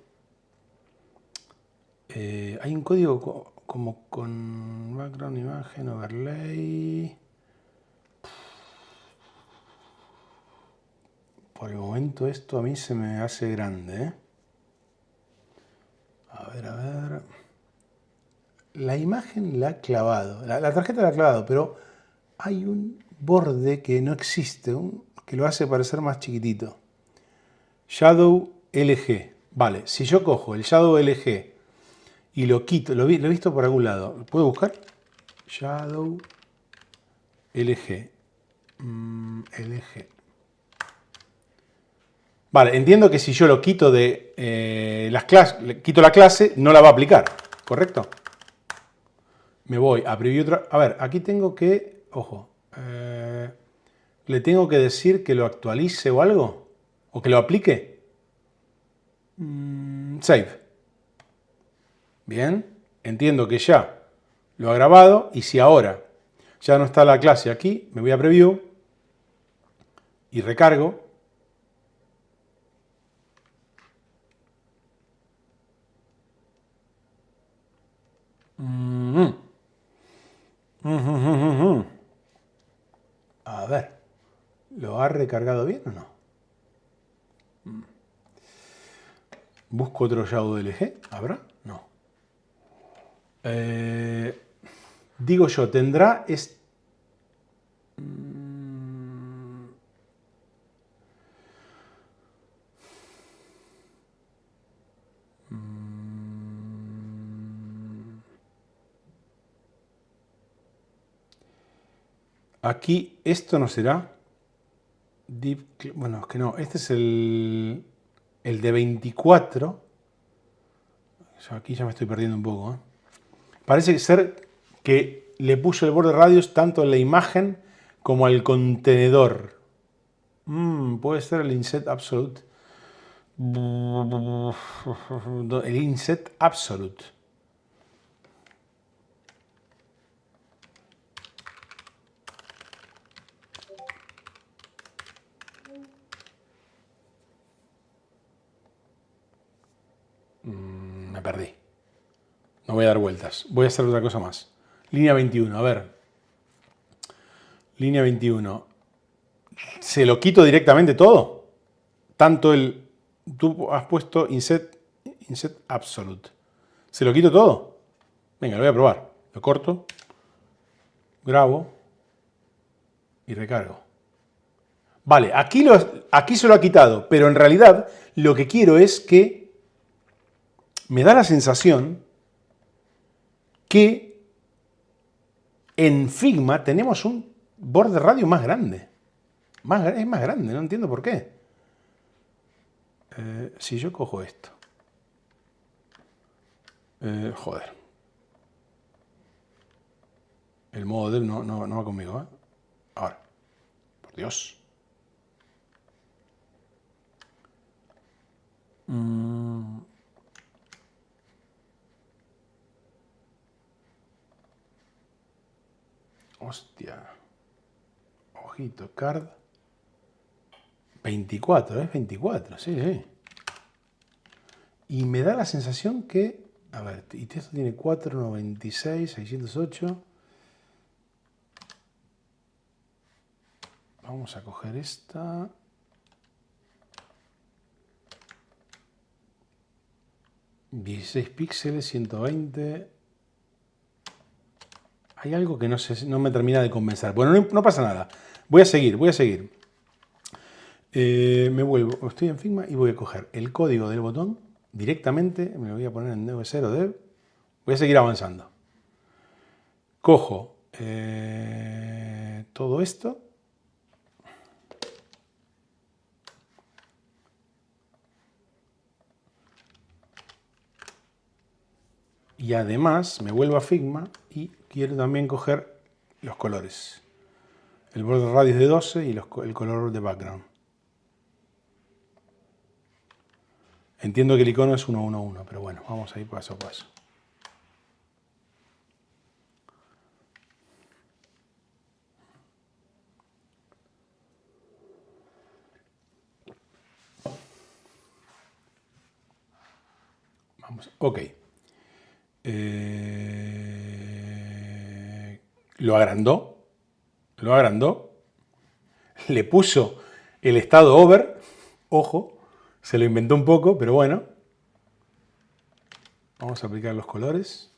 hay un código como con background, imagen, overlay. Por el momento esto a mí se me hace grande, ¿eh? A ver. La imagen la ha clavado, la tarjeta la ha clavado, pero hay un borde que no existe, que lo hace parecer más chiquitito. Shadow LG. Vale, si yo cojo el Shadow LG y lo quito, lo he visto por algún lado. ¿Puedo buscar? Shadow LG. LG. Vale, entiendo que si yo lo quito de las clases, le quito la clase, no la va a aplicar, ¿correcto? Me voy a preview otra. A ver, aquí tengo que, ojo, le tengo que decir que lo actualice o algo, o que lo aplique. Save. Bien, entiendo que ya lo ha grabado y si ahora ya no está la clase aquí, me voy a preview y recargo. A ver, ¿lo ha recargado bien o no? Busco otro Shadow LG, ¿habrá? No. Digo yo, tendrá aquí esto no será. Bueno, es que no, este es el de 24. Aquí ya me estoy perdiendo un poco. Parece ser que le puso el border radius tanto en la imagen como al contenedor. Puede ser el inset absolute. El inset absolute. Me perdí. No voy a dar vueltas. Voy a hacer otra cosa más. Línea 21, a ver. Línea 21. ¿Se lo quito directamente todo? Tanto el... Tú has puesto inset absolute. ¿Se lo quito todo? Venga, lo voy a probar. Lo corto, grabo y recargo. Vale, aquí se lo ha quitado, pero en realidad lo que quiero es que me da la sensación que en Figma tenemos un borde radio más grande. Es más grande, no entiendo por qué. Si yo cojo esto. Joder. El modo dev no va conmigo, ¿eh? Ahora. Por Dios. Hostia. Ojito, card. 24, ¿eh? 24, sí, sí. Y me da la sensación que... A ver, y esto tiene 496, 608. Vamos a coger esta. $16 píxeles, 120. Hay algo que no sé, no me termina de convencer. Bueno, no pasa nada. Voy a seguir. Me vuelvo, estoy en Figma y voy a coger el código del botón directamente. Me lo voy a poner en dev0 dev. Voy a seguir avanzando. Cojo todo esto. Y además me vuelvo a Figma y quiero también coger los colores. El border radius de 12 y el color de background. Entiendo que el icono es 111, pero bueno, vamos a ir paso a paso. Vamos, ok. Lo agrandó. Le puso el estado over. Ojo, se lo inventó un poco, pero bueno. Vamos a aplicar los colores.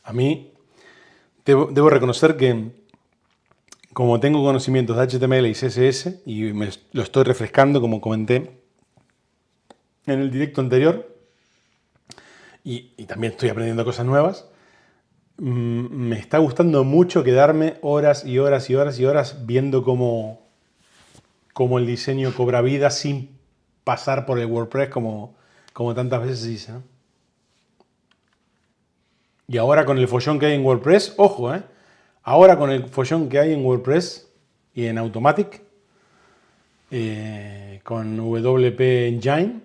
A mí, debo reconocer que como tengo conocimientos de HTML y CSS, y lo estoy refrescando, como comenté en el directo anterior, y también estoy aprendiendo cosas nuevas, me está gustando mucho quedarme horas y horas y horas y horas viendo cómo el diseño cobra vida sin pasar por el WordPress como tantas veces se dice, ¿no? Y ahora con el follón que hay en WordPress, ojo, ahora con el follón que hay en WordPress y en Automatic, con WP Engine,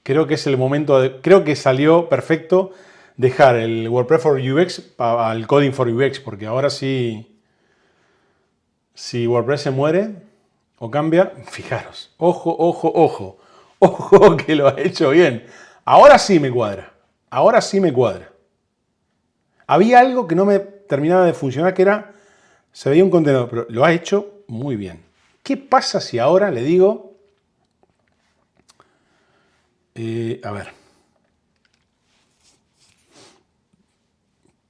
creo que es el momento, creo que salió perfecto dejar el WordPress for UX al Coding for UX, porque ahora sí, si WordPress se muere o cambia, fijaros, ojo que lo ha hecho bien. Ahora sí me cuadra. Había algo que no me terminaba de funcionar, que era, se veía un contenedor, pero lo ha hecho muy bien. ¿Qué pasa si ahora le digo, a ver,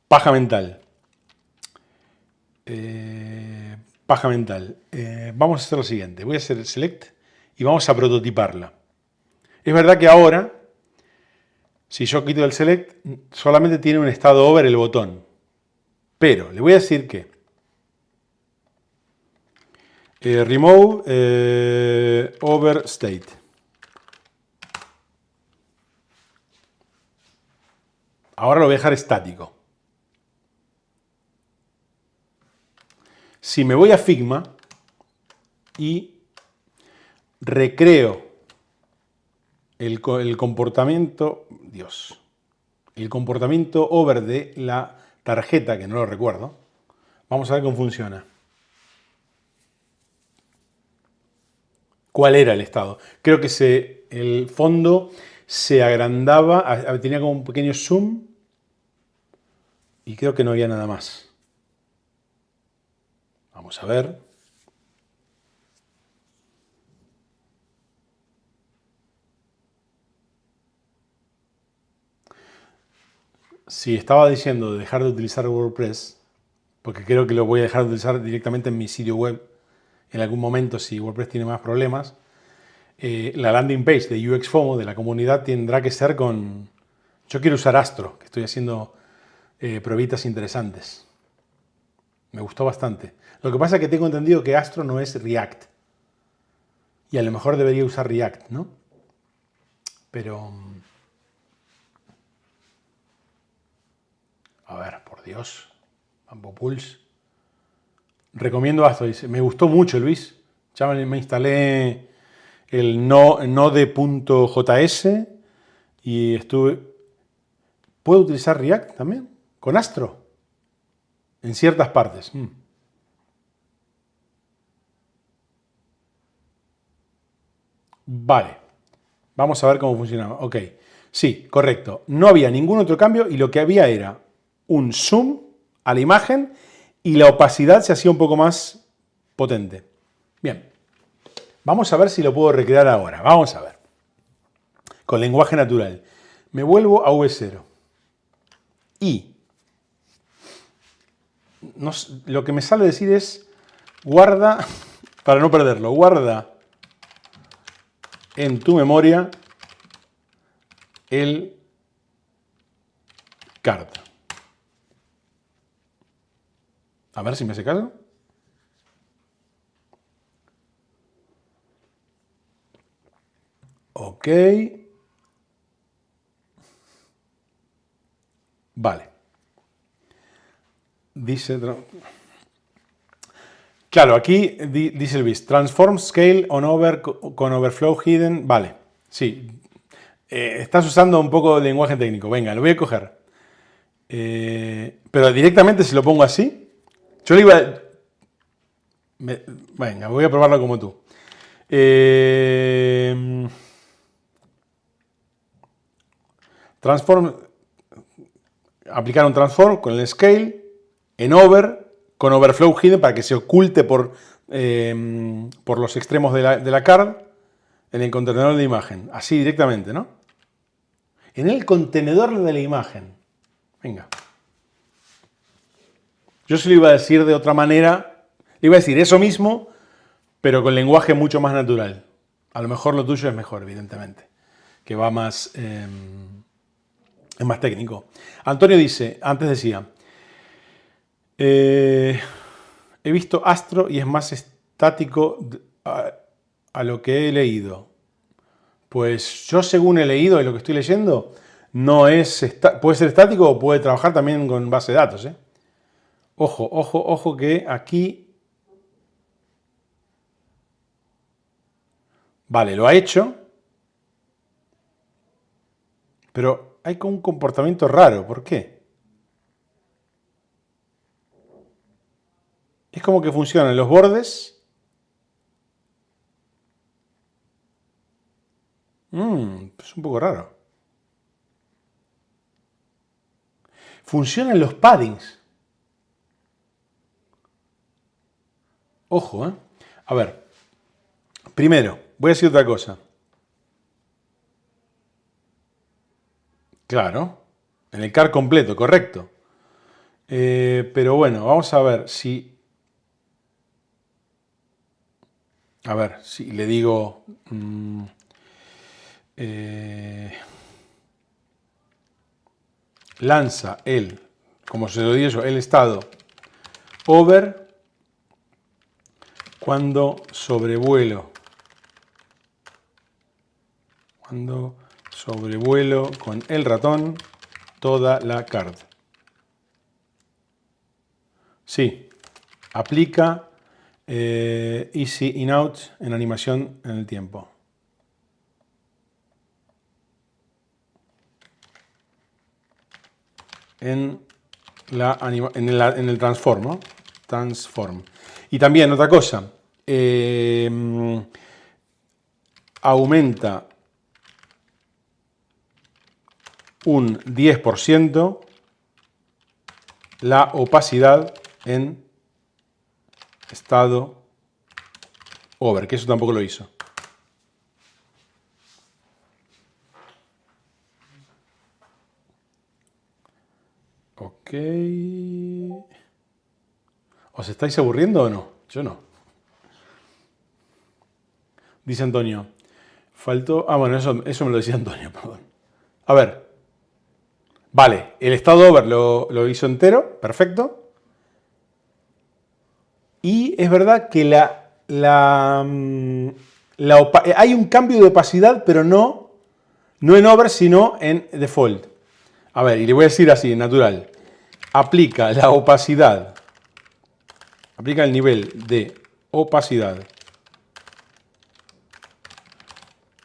paja mental? Vamos a hacer lo siguiente, voy a hacer el select y vamos a prototiparla. Es verdad que ahora, si yo quito el select, solamente tiene un estado over el botón. Pero le voy a decir que remove over state. Ahora lo voy a dejar estático. Si me voy a Figma y recreo el comportamiento, el comportamiento over de la tarjeta, que no lo recuerdo, vamos a ver cómo funciona. ¿Cuál era el estado? Creo que el fondo se agrandaba, tenía como un pequeño zoom y creo que no había nada más. Vamos a ver. Si estaba diciendo de dejar de utilizar WordPress, porque creo que lo voy a dejar de utilizar directamente en mi sitio web en algún momento si WordPress tiene más problemas, la landing page de UX FOMO de la comunidad tendrá que ser con... Yo quiero usar Astro, que estoy haciendo pruebitas interesantes. Me gustó bastante. Lo que pasa es que tengo entendido que Astro no es React. Y a lo mejor debería usar React, ¿no? Pero... A ver, por Dios. Bamboo Pulse. Recomiendo Astro, dice. Me gustó mucho, Luis. Ya me instalé el node.js y estuve... ¿Puedo utilizar React también? ¿Con Astro? En ciertas partes. Vale. Vamos a ver cómo funcionaba. Ok. Sí, correcto. No había ningún otro cambio y lo que había era un zoom a la imagen y la opacidad se hacía un poco más potente. Bien. Vamos a ver si lo puedo recrear ahora. Vamos a ver. Con lenguaje natural. Me vuelvo a V0. Y lo que me sale decir es guarda, para no perderlo, guarda en tu memoria el card. A ver si me hace caso. Ok. Vale. Dice... Claro, aquí dice Luis, transform scale on over con overflow hidden. Vale, sí. Estás usando un poco de lenguaje técnico. Venga, lo voy a coger. Pero directamente si lo pongo así, yo le iba a... Venga, voy a probarlo como tú. Transform, aplicar un transform con el scale en over, con overflow hidden para que se oculte por los extremos de la card en el contenedor de imagen. Así directamente, ¿no? En el contenedor de la imagen. Venga. Yo se lo iba a decir de otra manera. Le iba a decir eso mismo, pero con lenguaje mucho más natural. A lo mejor lo tuyo es mejor, evidentemente. Que va más... es más técnico. Antonio dice, antes decía, he visto Astro y es más estático a lo que he leído. Pues yo según he leído y lo que estoy leyendo, no es puede ser estático o puede trabajar también con base de datos. Ojo, ojo, ojo que aquí... Vale, lo ha hecho, pero hay como un comportamiento raro. ¿Por qué? Es como que funcionan los bordes. Es un poco raro. Funcionan los paddings. Ojo, ¿eh? A ver. Primero, voy a decir otra cosa. Claro. En el car completo, correcto. Pero bueno, vamos a ver si... A ver, si le digo... lanza el, como se lo digo yo, el estado over cuando sobrevuelo con el ratón toda la card. Sí, aplica easy in out en animación en el tiempo. En el transform, ¿no? Transform. Y también otra cosa, aumenta un 10% la opacidad en estado over, que eso tampoco lo hizo. Ok. ¿Os estáis aburriendo o no? Yo no. Dice Antonio. Faltó... Ah, bueno, eso me lo decía Antonio, perdón. A ver. Vale, el estado over lo hizo entero, perfecto. Y es verdad que hay un cambio de opacidad, pero no en over, sino en default. A ver, y le voy a decir así, natural. Aplica la opacidad, aplica el nivel de opacidad.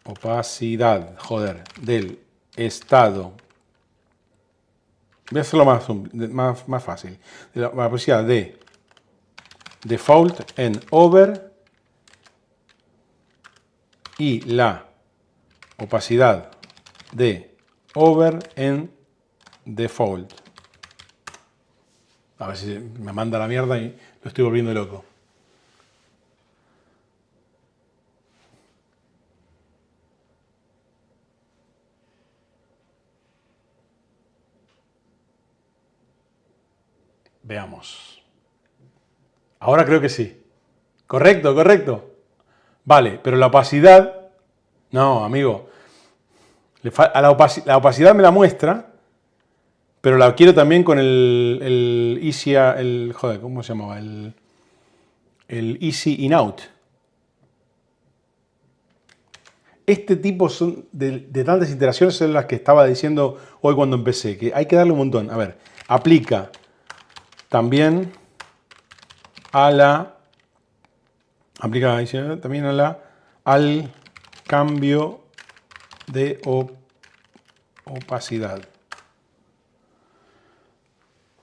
Opacidad, joder, del estado. Voy a hacerlo más fácil. La opacidad de default en over y la opacidad de over en default. A ver si me manda la mierda y lo estoy volviendo loco. Veamos. Ahora creo que sí. Correcto, correcto. Vale, pero la opacidad... No, amigo. La opacidad me la muestra, pero la quiero también con el Easy... joder, ¿cómo se llamaba? El Easy In Out. Este tipo de tantas iteraciones son las que estaba diciendo hoy cuando empecé, que hay que darle un montón. A ver, aplica también al cambio de opacidad.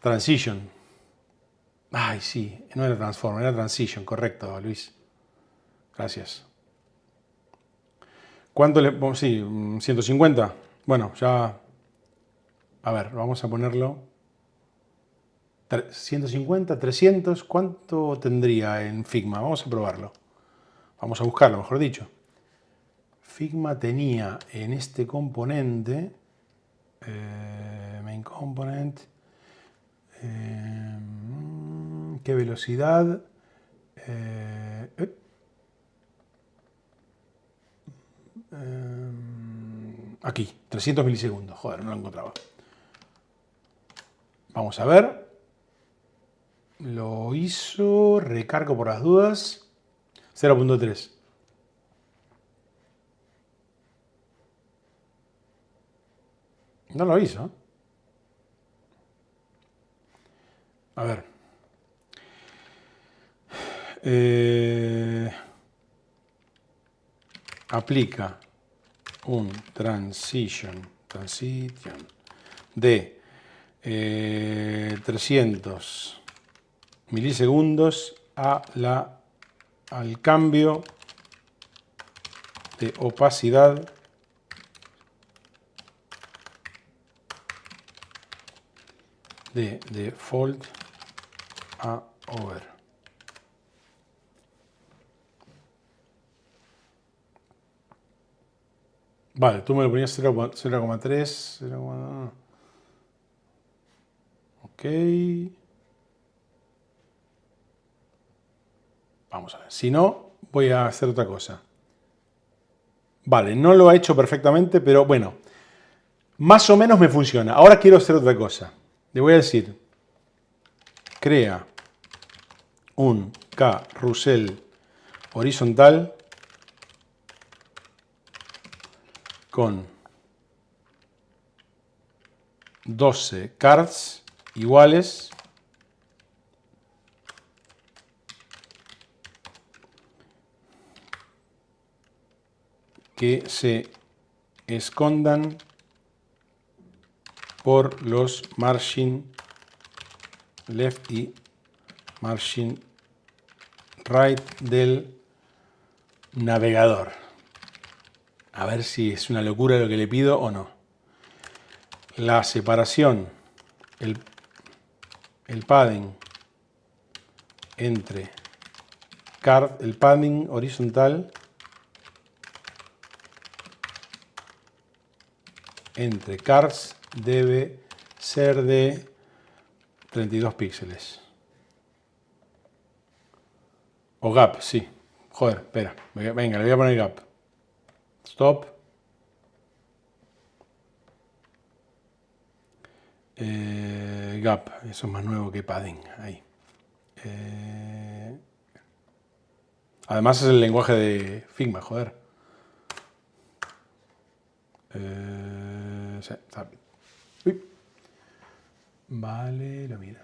Transition. Ay, sí, no era transform, era transition, correcto, Luis. Gracias. ¿Cuánto le pongo? Sí, 150. Bueno, ya... A ver, vamos a ponerlo. 150, 300, ¿cuánto tendría en Figma? Vamos a probarlo. Vamos a buscarlo, mejor dicho. Figma tenía en este componente, main component, qué velocidad, aquí, 300 milisegundos. Joder, no lo encontraba. Vamos a ver. Lo hizo, recargo por las dudas, 0.3. No lo hizo. A ver. Aplica un transition de 300 milisegundos al cambio de opacidad de default a over. Vale, tú me lo ponías 0,3, 0,2. Ok. Vamos a ver. Si no, voy a hacer otra cosa. Vale, no lo ha hecho perfectamente, pero bueno, más o menos me funciona. Ahora quiero hacer otra cosa. Le voy a decir, crea un carrusel horizontal con 12 cards iguales que se escondan por los margin left y margin right del navegador. A ver si es una locura lo que le pido o no. La separación, el padding entre el padding horizontal entre cards debe ser de 32 píxeles. O gap, sí. Joder, espera. Venga, le voy a poner gap. Stop. Gap. Eso es más nuevo que padding. Ahí. Además es el lenguaje de Figma, joder. Sí, está bien. Uy. Vale, lo miro.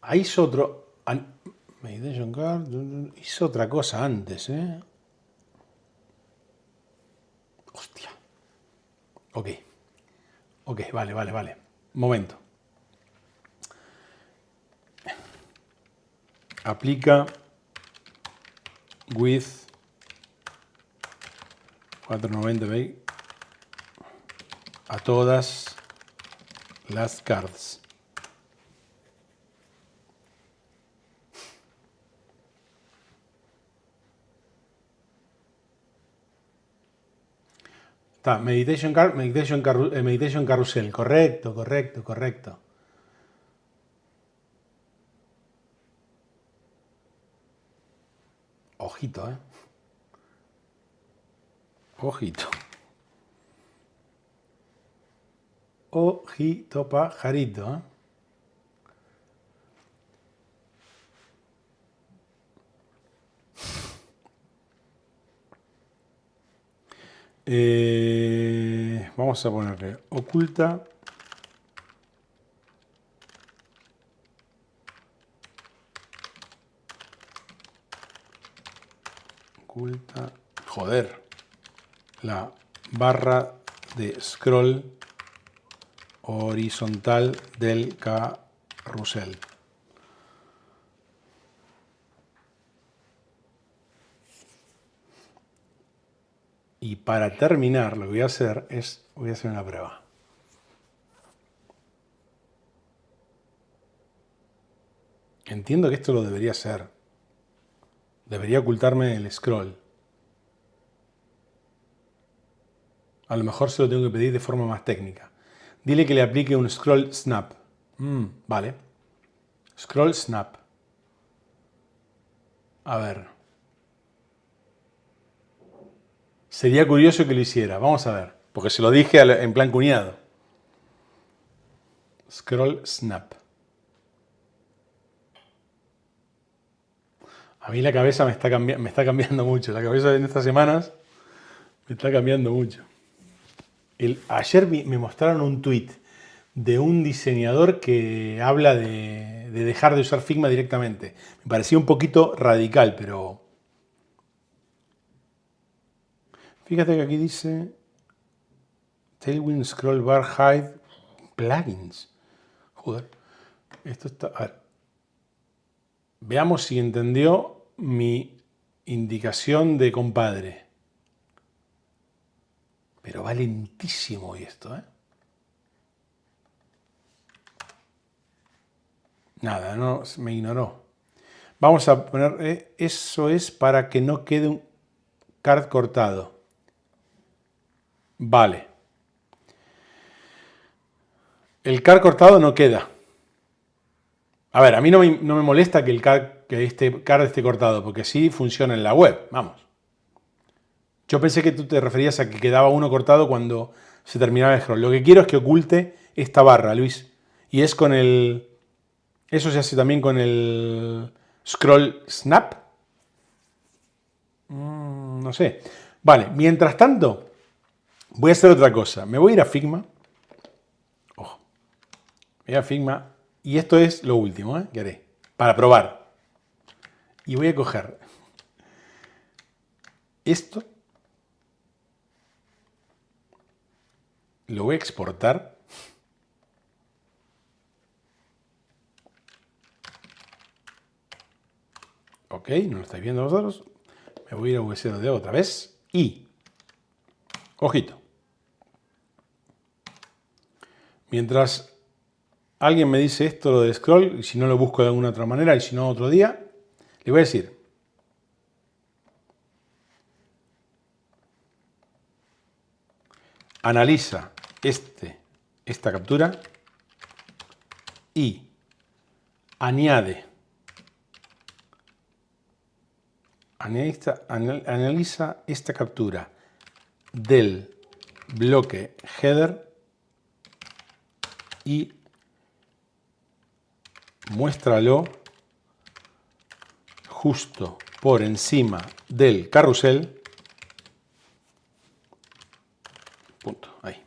Ahí hizo otro... Meditation Card... Hizo otra cosa antes, ¿eh? Hostia. Ok. Ok, vale. Momento. Aplica with 490 a todas las cards. Está, meditation carrusel. Correcto. Ojito, ¿eh? Ojito. Ojito pajarito, ¿eh? Vamos a ponerle oculta. Oculta. Joder. La barra de scroll horizontal del carrusel. Y para terminar, lo que voy a hacer es, voy a hacer una prueba. Entiendo que esto lo debería hacer. Debería ocultarme el scroll. A lo mejor se lo tengo que pedir de forma más técnica. Dile que le aplique un scroll snap. Vale. Scroll snap. A ver. Sería curioso que lo hiciera. Vamos a ver. Porque se lo dije en plan cuñado. Scroll snap. A mí la cabeza me está cambiando mucho. La cabeza en estas semanas me está cambiando mucho. Ayer me mostraron un tweet de un diseñador que habla de dejar de usar Figma directamente. Me parecía un poquito radical, pero... Fíjate que aquí dice Tailwind Scroll Bar Hide Plugins. Joder. Esto está... A ver. Veamos si entendió mi indicación de compadre. Pero va lentísimo hoy esto, ¿eh? Nada, no, me ignoró. Vamos a poner... eso es para que no quede un card cortado. Vale. El card cortado no queda. A ver, a mí no me molesta que este card esté cortado, porque así funciona en la web. Vamos. Yo pensé que tú te referías a que quedaba uno cortado cuando se terminaba el scroll. Lo que quiero es que oculte esta barra, Luis. Y es con el... Eso se hace también con el scroll snap. No sé. Vale, mientras tanto, voy a hacer otra cosa. Me voy a ir a Figma. Ojo. Me voy a Figma. Y esto es lo último, que haré. Para probar. Y voy a coger esto. Lo voy a exportar. Ok, no lo estáis viendo vosotros. Me voy a ir a VS2 otra vez. Y, ojito. Mientras alguien me dice esto, lo de scroll, y si no lo busco de alguna otra manera, y si no otro día, le voy a decir. Analiza esta captura y analiza esta captura del bloque header y muéstralo justo por encima del carrusel. Punto. Ahí.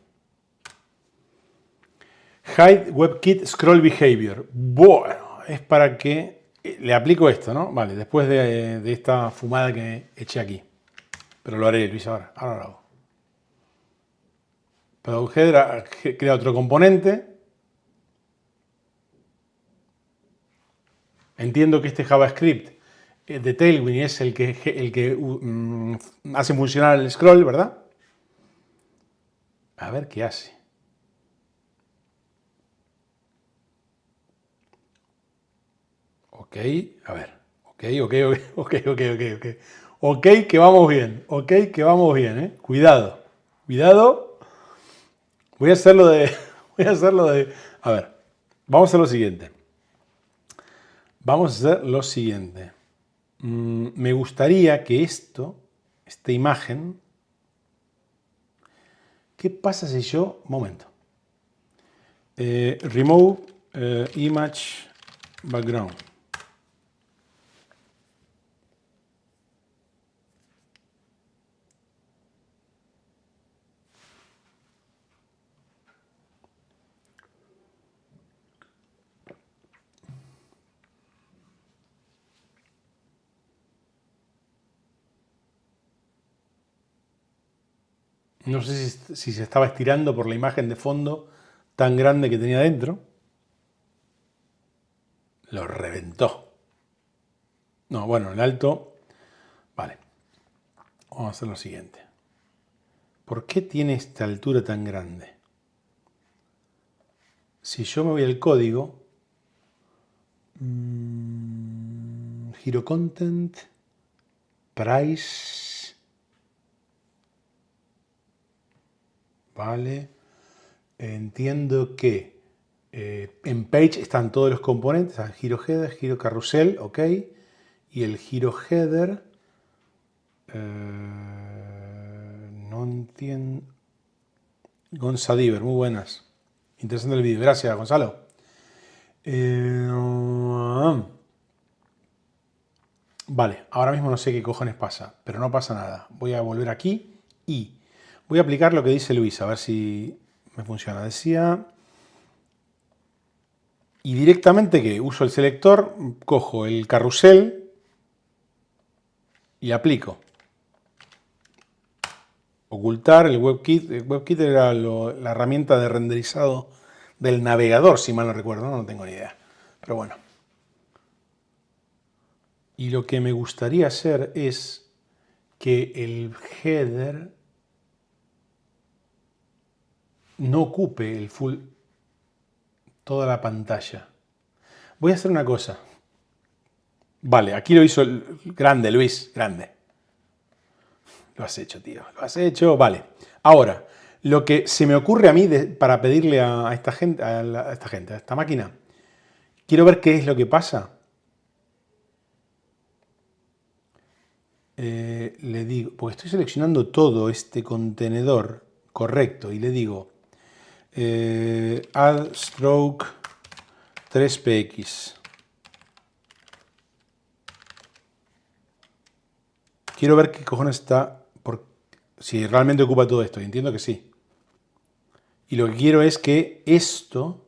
Hide WebKit Scroll Behavior. Bueno, es para que le aplico esto, ¿no? Vale, después de esta fumada que eché aquí. Pero lo haré, Luis, ahora. Ahora lo hago. Product Header crea otro componente. Entiendo que este JavaScript de Tailwind es el que hace funcionar el scroll, ¿verdad? A ver qué hace. Ok, a ver. Ok. Ok, que vamos bien. Ok, que vamos bien, ¿eh? Cuidado. Cuidado. Voy a hacerlo de... Voy a hacerlo de... A ver. Vamos a hacer lo siguiente. Vamos a hacer lo siguiente. Me gustaría que esta imagen... ¿Qué pasa si yo... Momento. Remove image background. No sé si se estaba estirando por la imagen de fondo tan grande que tenía dentro. Lo reventó. No, bueno, en alto... Vale. Vamos a hacer lo siguiente. ¿Por qué tiene esta altura tan grande? Si yo me voy al código... Hero Content... Price... Vale. Entiendo que en Page están todos los componentes. Giro Header, Giro Carrusel, ok. Y el Giro Header... no entiendo... Gonzadiver, muy buenas. Interesante el vídeo. Gracias, Gonzalo. Vale, ahora mismo no sé qué cojones pasa, pero no pasa nada. Voy a volver aquí y voy a aplicar lo que dice Luis, a ver si me funciona. Decía... Y directamente que uso el selector, cojo el carrusel y aplico. Ocultar el WebKit. El WebKit era la herramienta de renderizado del navegador, si mal no recuerdo, no tengo ni idea. Pero bueno. Y lo que me gustaría hacer es que el header no ocupe el full, toda la pantalla. Voy a hacer una cosa. Vale, aquí lo hizo grande, Luis, grande. Lo has hecho, tío, lo has hecho. Vale. Ahora, lo que se me ocurre a mí para pedirle a esta gente, a esta máquina, quiero ver qué es lo que pasa. Le digo, porque estoy seleccionando todo este contenedor correcto y le digo add stroke 3px. Quiero ver qué cojones está, si realmente ocupa todo esto, y entiendo que sí. Y lo que quiero es que esto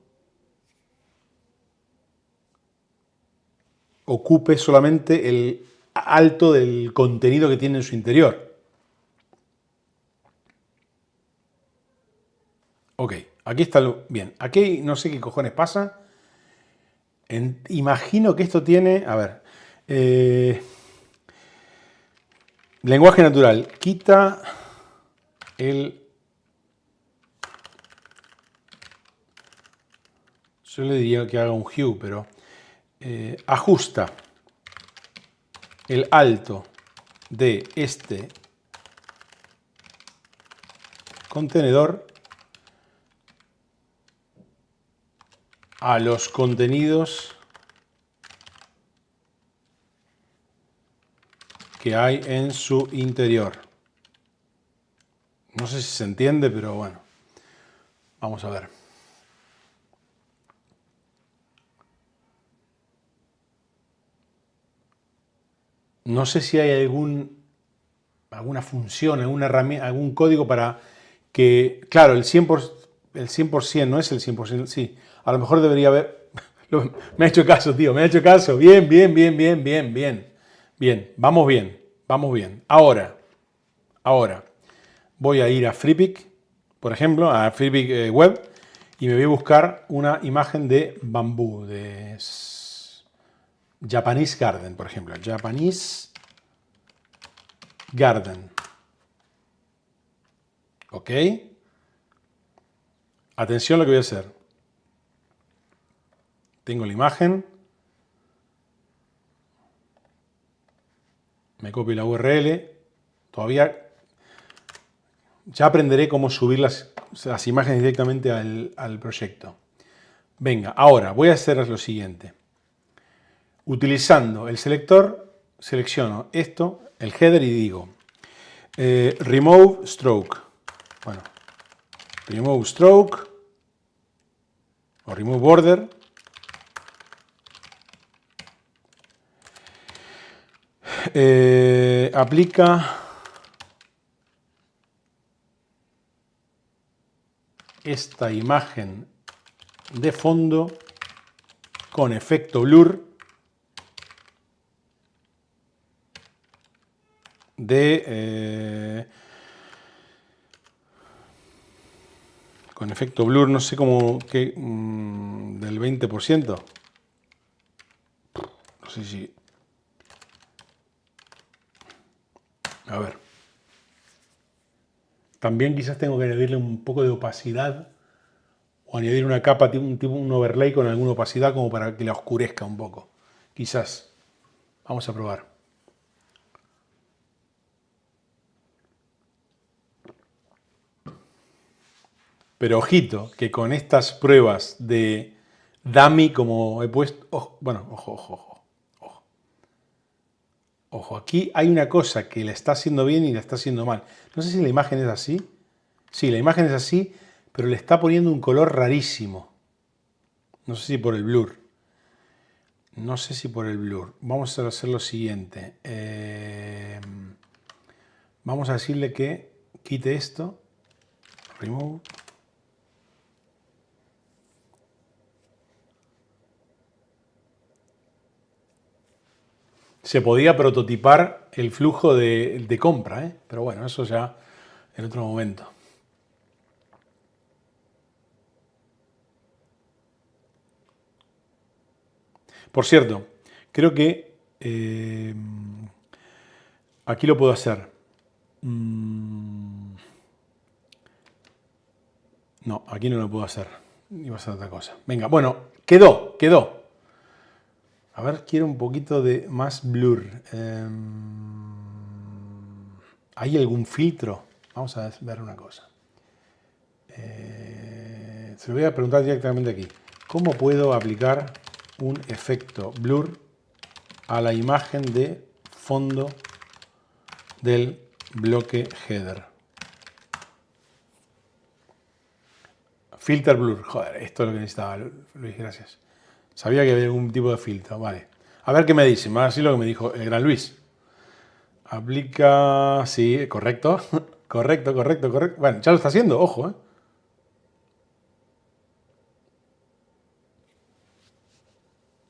ocupe solamente el alto del contenido que tiene en su interior. Ok, aquí está bien. Aquí no sé qué cojones pasa. Imagino que esto tiene... A ver. Lenguaje natural. Quita el... Yo le diría que haga un hue, pero... ajusta el alto de este contenedor a los contenidos que hay en su interior. No sé si se entiende, pero bueno. Vamos a ver. No sé si hay alguna función, alguna herramienta, algún código para que, claro, el 100%, no es el 100%, sí, a lo mejor debería haber, me ha hecho caso, tío, me ha hecho caso, bien, bien, bien, bien, bien, bien, bien, vamos bien, vamos bien. Ahora, voy a ir a Freepik, por ejemplo, a Freepik Web, y me voy a buscar una imagen de bambú, de Japanese Garden, por ejemplo, Japanese Garden. ¿Ok? Atención a lo que voy a hacer. Tengo la imagen. Me copio la URL. Todavía ya aprenderé cómo subir las imágenes directamente al proyecto. Venga, ahora voy a hacer lo siguiente. Utilizando el selector, selecciono esto, el header, y digo remove stroke. Bueno, remove stroke o remove border. Aplica esta imagen de fondo con efecto blur con efecto blur, no sé cómo, del 20%. No sé si... A ver. También quizás tengo que añadirle un poco de opacidad o añadir una capa, un overlay con alguna opacidad como para que la oscurezca un poco. Quizás. Vamos a probar. Pero ojito, que con estas pruebas de dummy, como he puesto... bueno, ojo. Ojo, aquí hay una cosa que la está haciendo bien y la está haciendo mal. No sé si la imagen es así. Sí, la imagen es así, pero le está poniendo un color rarísimo. No sé si por el blur. No sé si por el blur. Vamos a hacer lo siguiente. Vamos a decirle que quite esto. Remove. Se podía prototipar el flujo de compra, pero bueno, eso ya en otro momento. Por cierto, creo que aquí lo puedo hacer. No, aquí no lo puedo hacer. Iba a ser otra cosa. Venga, bueno, quedó. A ver, quiero un poquito de más blur. ¿Hay algún filtro? Vamos a ver una cosa. Se lo voy a preguntar directamente aquí. ¿Cómo puedo aplicar un efecto blur a la imagen de fondo del bloque header? Filter blur. Joder, esto es lo que necesitaba, Luis, gracias. Sabía que había algún tipo de filtro, vale. A ver qué me dice, más así lo que me dijo el gran Luis. Aplica... Sí, correcto. Correcto. Bueno, ya lo está haciendo, ojo,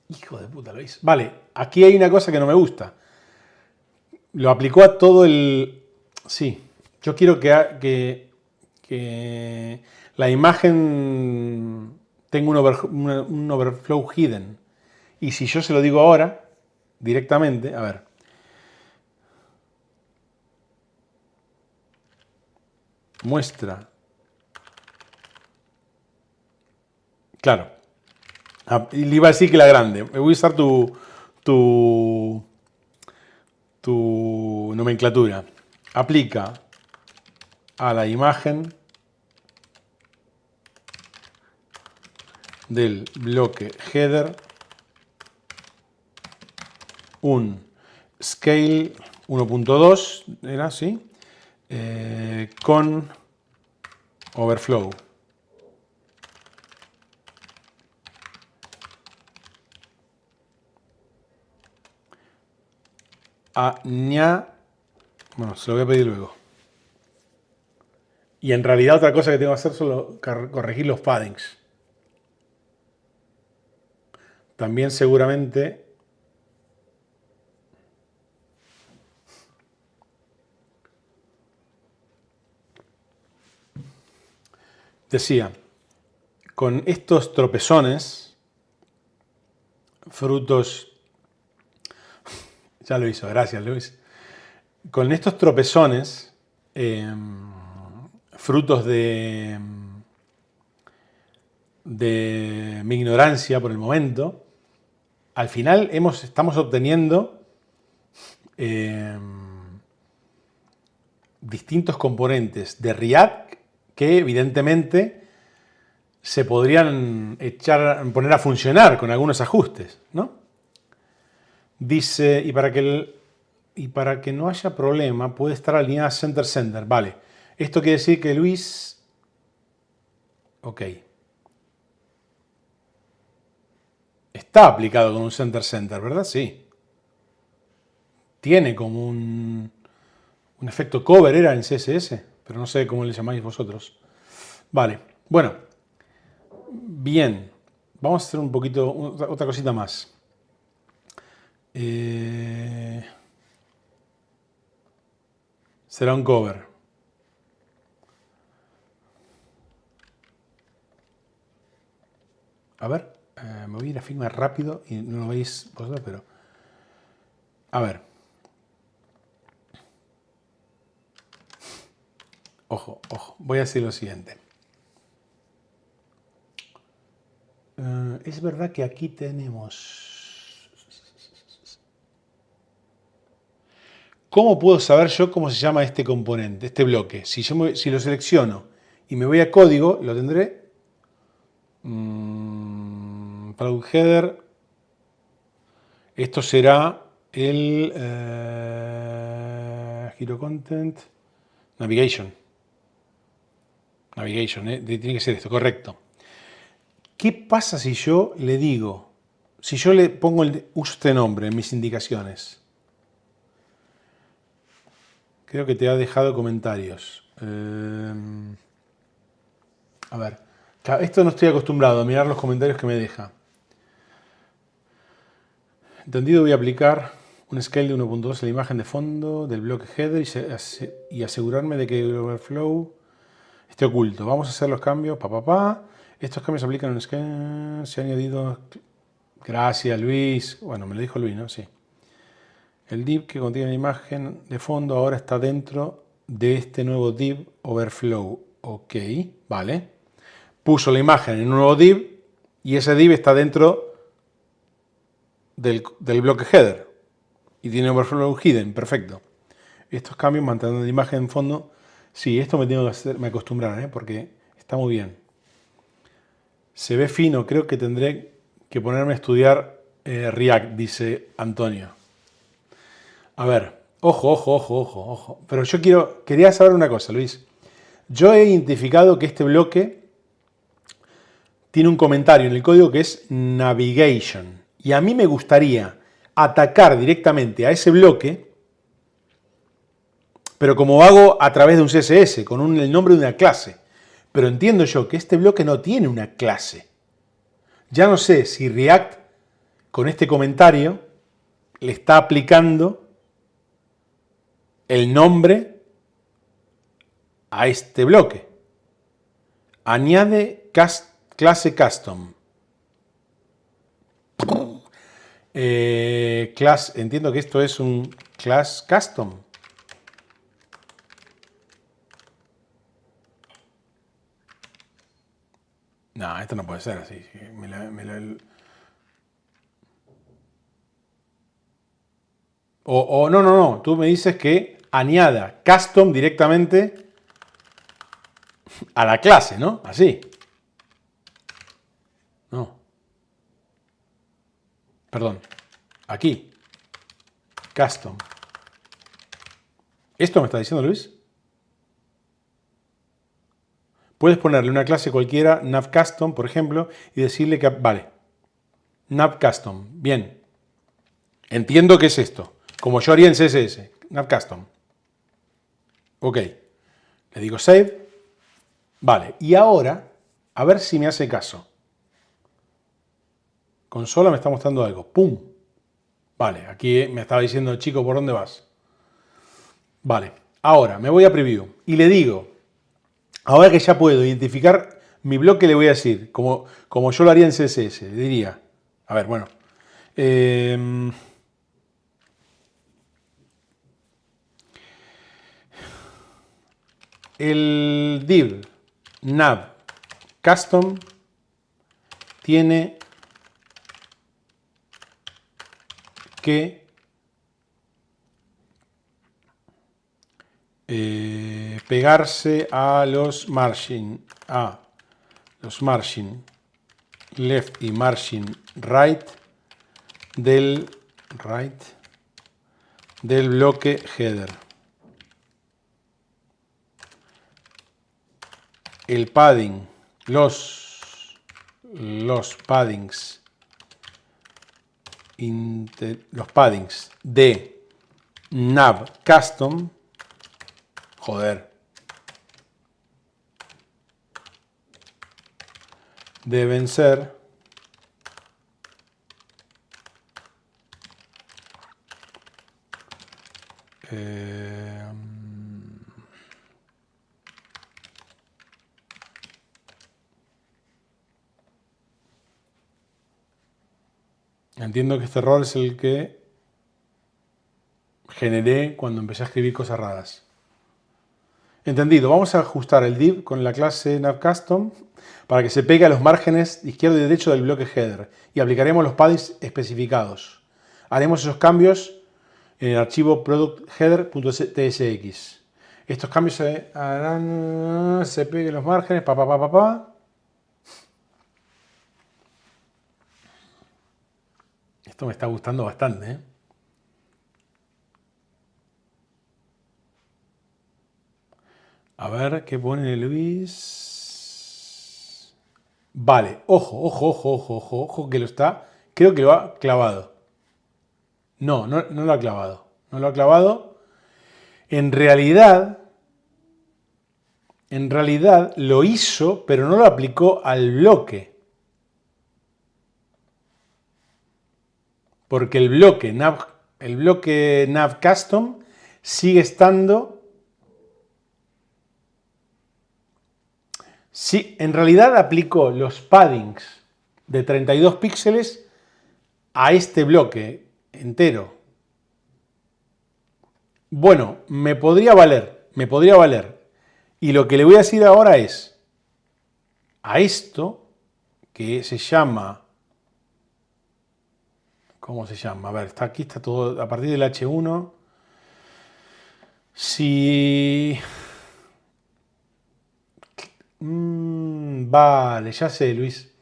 Hijo de puta, lo hizo. Vale, aquí hay una cosa que no me gusta. Lo aplicó a todo el... Sí, yo quiero que la imagen tenga un overflow hidden. Y si yo se lo digo ahora, directamente, a ver. Muestra. Claro. Y le iba a decir que la grande. Voy a usar tu nomenclatura. Aplica a la imagen del bloque header un scale 1.2, era así, con overflow. Bueno, se lo voy a pedir luego. Y en realidad otra cosa que tengo que hacer es solo corregir los paddings. También seguramente decía, con estos tropezones, frutos, ya lo hizo, gracias Luis, con estos tropezones, frutos de mi ignorancia por el momento, al final estamos obteniendo distintos componentes de React que evidentemente se podrían poner a funcionar con algunos ajustes, ¿no? Dice, y para que no haya problema, puede estar alineada center-center. Vale, esto quiere decir que Luis... Ok. Está aplicado con un center-center, ¿verdad? Sí. Tiene como un efecto cover, era en CSS, pero no sé cómo le llamáis vosotros. Vale, bueno. Bien. Vamos a hacer un poquito, otra cosita más. Será un cover. A ver, me voy a ir a Figma rápido y no lo veis vosotros, pero... A ver. Ojo, ojo. Voy a decir lo siguiente. Es verdad que aquí tenemos... ¿Cómo puedo saber yo cómo se llama este componente, este bloque? Si lo selecciono y me voy a código, lo tendré... Product header. Esto será el Hero Content Navigation. Navigation, tiene que ser esto, correcto. ¿Qué pasa si yo le digo, si yo le pongo uso este nombre en mis indicaciones? Creo que te ha dejado comentarios. A ver, esto no estoy acostumbrado a mirar los comentarios que me deja. Entendido, voy a aplicar un scale de 1.2 a la imagen de fondo del bloque header y asegurarme de que el overflow esté oculto. Vamos a hacer los cambios. Estos cambios se aplican en un scale. Se ha añadido... Gracias, Luis. Bueno, me lo dijo Luis, ¿no? Sí. El div que contiene la imagen de fondo ahora está dentro de este nuevo div overflow. Ok, vale. Puso la imagen en un nuevo div y ese div está dentro del bloque header y tiene overflow hidden, perfecto. Estos cambios manteniendo la imagen en fondo, sí, esto me tengo que hacer, me acostumbrar, porque está muy bien. Se ve fino, creo que tendré que ponerme a estudiar React, dice Antonio. A ver, ojo. Pero yo quería saber una cosa, Luis. Yo he identificado que este bloque tiene un comentario en el código que es navigation. Y a mí me gustaría atacar directamente a ese bloque, pero como hago a través de un CSS, con el nombre de una clase. Pero entiendo yo que este bloque no tiene una clase. Ya no sé si React, con este comentario, le está aplicando el nombre a este bloque. Añade clase custom. Entiendo que esto es un class custom. No, esto no puede ser así. No. Tú me dices que añada custom directamente a la clase, ¿no? Así. No. Perdón. Aquí. Custom. ¿Esto me está diciendo Luis? Puedes ponerle una clase cualquiera, navCustom, por ejemplo, y decirle que... Vale. navCustom. Bien. Entiendo que es esto. como yo haría en CSS, nav custom. Ok, le digo save. Vale, y ahora, a ver si me hace caso. Consola me está mostrando algo. ¡Pum! Vale, aquí me estaba diciendo, chico, ¿por dónde vas? Vale, ahora me voy a preview y le digo, ahora que ya puedo identificar mi bloque, le voy a decir, como yo lo haría en CSS, le diría, a ver, bueno, el div nav custom tiene que pegarse a los margin left y margin right del bloque header. El padding, los paddings de nav custom, joder, deben ser entiendo que este error es el que generé cuando empecé a escribir cosas raras. Entendido, vamos a ajustar el div con la clase navCustom para que se pegue a los márgenes izquierdo y derecho del bloque header y aplicaremos los paddings especificados. Haremos esos cambios en el archivo productheader.tsx. Estos cambios se harán, se peguen los márgenes, Esto me está gustando bastante, ¿eh? A ver, ¿qué pone Luis? Vale, ojo, que lo está. Creo que lo ha clavado. No lo ha clavado. No lo ha clavado. En realidad lo hizo, pero no lo aplicó al bloque. Porque el bloque nav custom sigue estando. Sí, en realidad aplicó los paddings de 32 píxeles a este bloque entero. Bueno, me podría valer. Y lo que le voy a decir ahora es, a esto, que se llama, ¿cómo se llama? A ver, aquí está todo, a partir del H1. Si... vale, ya sé, Luis.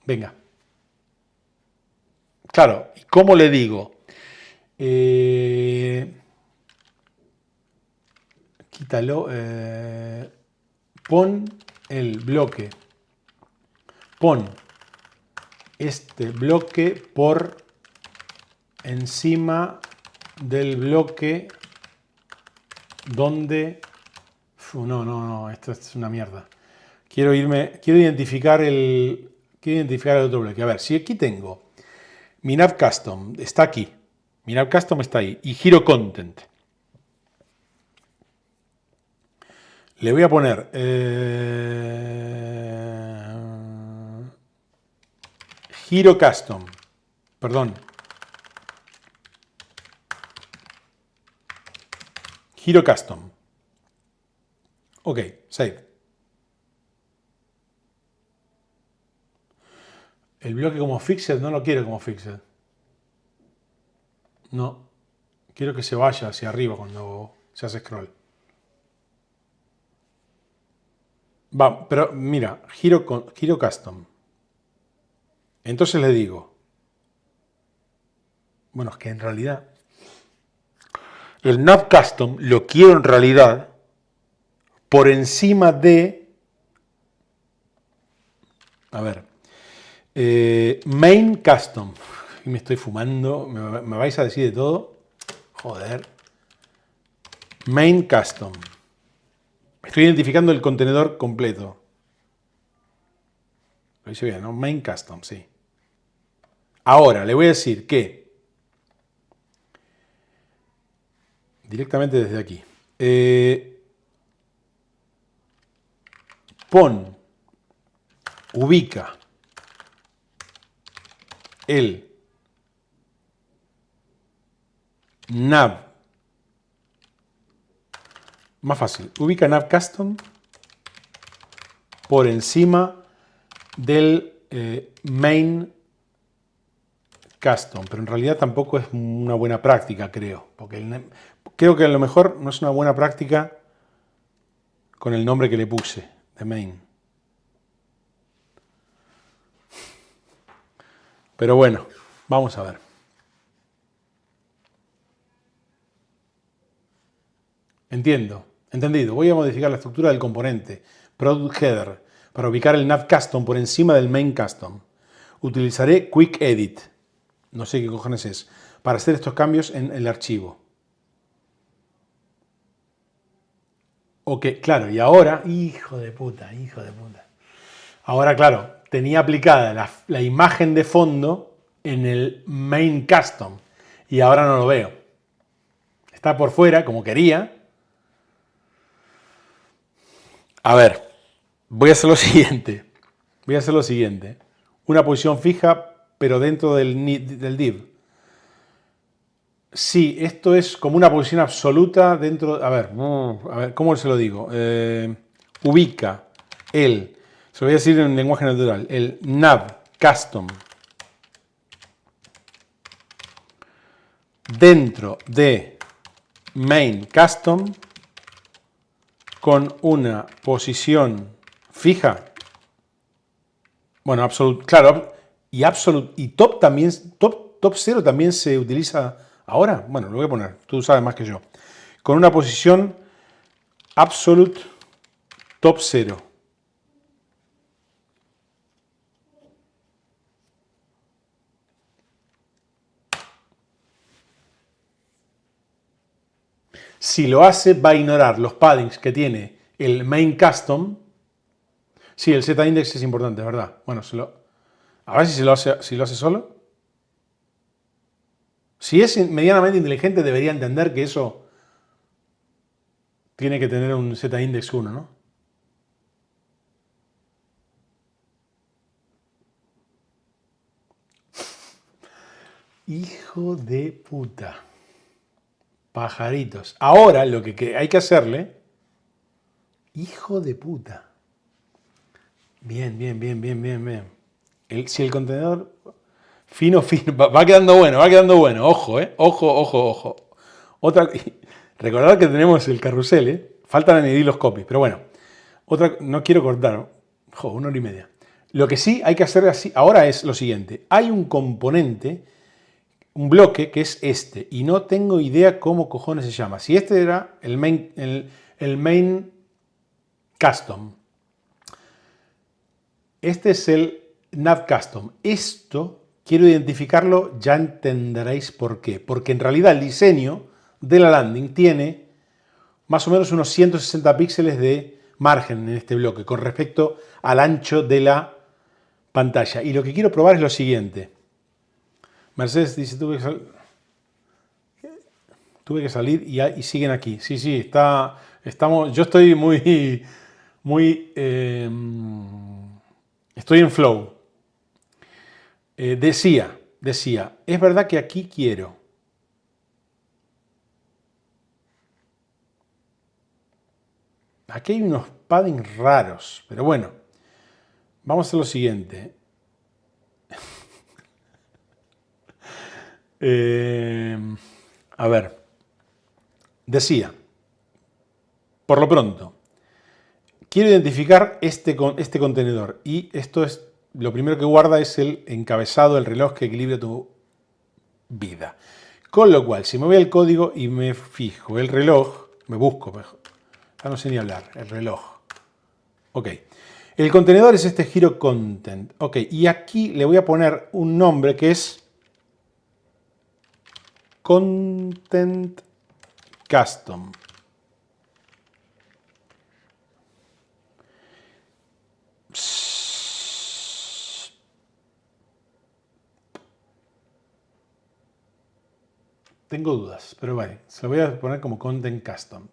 Venga. Claro, ¿y cómo le digo? Quítalo. Pon el bloque. Pon este bloque por encima del bloque donde... no, esto es una mierda. Quiero identificar el otro bloque. A ver, si aquí tengo mi nav custom, está aquí. Mi nav custom está ahí. Y giro content. Le voy a poner giro custom. Perdón. Giro custom. Ok, save. El bloque como fixed no lo quiero como fixed. No. Quiero que se vaya hacia arriba cuando se hace scroll. Va, pero mira, giro custom. Entonces le digo, bueno, es que en realidad el nav custom lo quiero en realidad por encima de, a ver, main custom. Y me estoy fumando, me vais a decir de todo. Joder. Main custom. Estoy identificando el contenedor completo. Lo hice bien, ¿no? Main custom, sí. Ahora, le voy a decir que directamente desde aquí. Ubica el nav. Más fácil, ubica nav custom por encima del main custom, pero en realidad tampoco es una buena práctica, creo, porque creo que a lo mejor no es una buena práctica con el nombre que le puse de main. Pero bueno, vamos a ver. Entendido. Voy a modificar la estructura del componente product header para ubicar el nav custom por encima del main custom. Utilizaré quick edit, no sé qué cojones es, para hacer estos cambios en el archivo. Ok, claro, y ahora, hijo de puta. Ahora, claro, tenía aplicada la imagen de fondo en el main custom y ahora no lo veo. Está por fuera, como quería. A ver, voy a hacer lo siguiente. Una posición fija, pero dentro del div. Sí, esto es como una posición absoluta dentro... A ver, ¿cómo se lo digo? Ubica el... Se lo voy a decir en lenguaje natural. El nav custom dentro de main custom con una posición fija. Bueno, absolute, claro, y absolute y top también, top 0 también se utiliza ahora. Bueno, lo voy a poner, tú sabes más que yo. Con una posición absolute top 0. Si lo hace, va a ignorar los paddings que tiene el main custom. Sí, el Z-index es importante, ¿verdad? Bueno, a ver si lo hace solo. Si es medianamente inteligente, debería entender que eso tiene que tener un Z-index 1, ¿no? Hijo de puta. Pajaritos. Ahora lo que hay que hacerle... Hijo de puta. Bien. Si el contenedor... Fino. Va quedando bueno. Ojo, Ojo. Recordad que tenemos el carrusel, ¿eh? Faltan añadir los copies, pero bueno. No quiero cortar. 1 hora y media. Lo que sí hay que hacer así ahora es lo siguiente. Hay un componente, un bloque que es este, y no tengo idea cómo cojones se llama. Si este era el main custom. Este es el nav custom. Esto quiero identificarlo, ya entenderéis por qué. Porque en realidad el diseño de la landing tiene más o menos unos 160 píxeles de margen en este bloque con respecto al ancho de la pantalla. Y lo que quiero probar es lo siguiente. Mercedes dice, tuve que salir y siguen aquí. Sí, estamos, yo estoy estoy en flow. Decía, es verdad que aquí quiero. Aquí hay unos paddings raros, pero bueno, vamos a hacer lo siguiente. A ver, decía, por lo pronto, quiero identificar este contenedor y esto es, lo primero que guarda es el encabezado, el reloj que equilibra tu vida. Con lo cual, si me voy al código y me fijo el reloj, me busco, ya no sé ni hablar, el reloj. Ok, el contenedor es este Hero Content. Ok, y aquí le voy a poner un nombre que es content custom. Tengo dudas, pero vale, se lo voy a poner como content custom.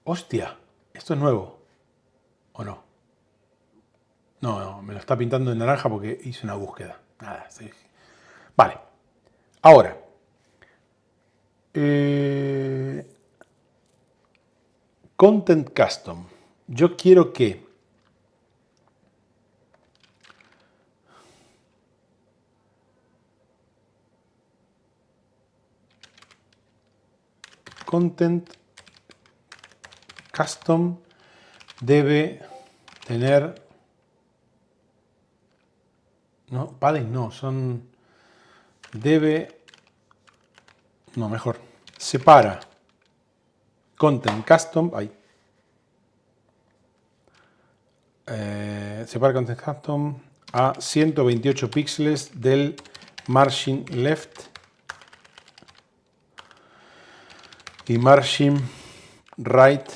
Hostia, esto es nuevo, ¿o no? No, me lo está pintando en naranja porque hice una búsqueda. Nada, sí. Vale. Ahora. Content custom. Yo quiero que content custom debe tener... No, padding no, son... Debe... No, mejor. Separa content custom... Ahí. Separa content custom a 128 píxeles del margin left y margin right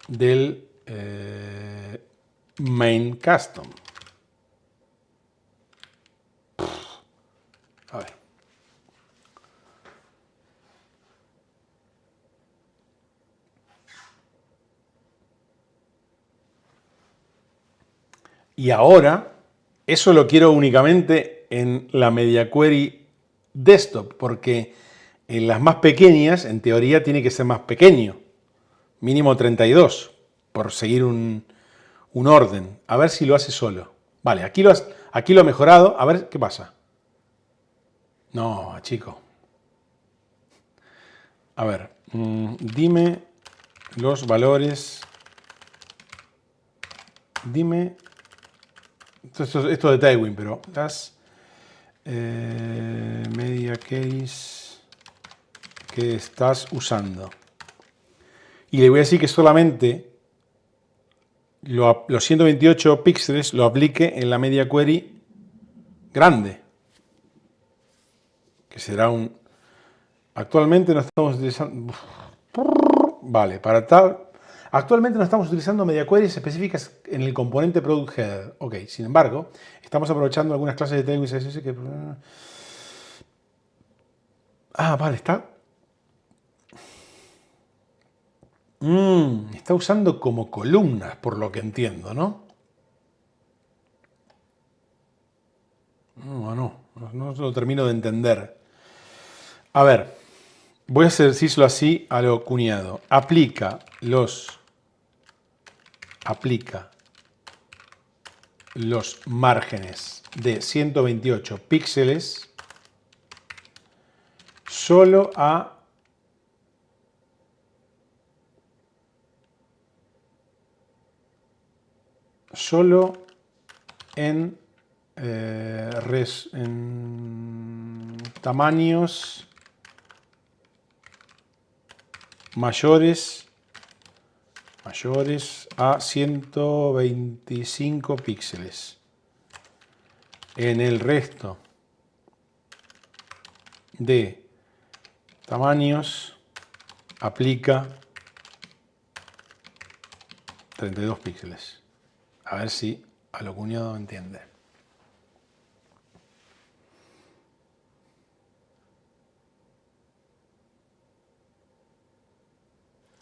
del main custom. A ver. Y ahora, eso lo quiero únicamente en la Media Query Desktop, porque en las más pequeñas, en teoría, tiene que ser más pequeño. Mínimo 32, por seguir un orden. A ver si lo hace solo. Vale, aquí lo ha mejorado. A ver qué pasa. No, chico. A ver, dime los valores. Dime... Esto de Tailwind, pero las media case que estás usando. Y le voy a decir que solamente los 128 píxeles lo aplique en la media query grande. Que será un... Actualmente no estamos utilizando... Vale, para tal... Actualmente no estamos utilizando media queries específicas en el componente product header. Ok, sin embargo, estamos aprovechando algunas clases de Tailwind CSS que... Ah, vale, está... Está usando como columnas, por lo que entiendo, ¿no? No lo termino de entender. A ver, voy a decirlo así a lo cuñado. Aplica los márgenes de 128 píxeles solo en tamaños mayores a 125 píxeles. En el resto de tamaños aplica 32 píxeles. A ver si a lo cuñado entiende.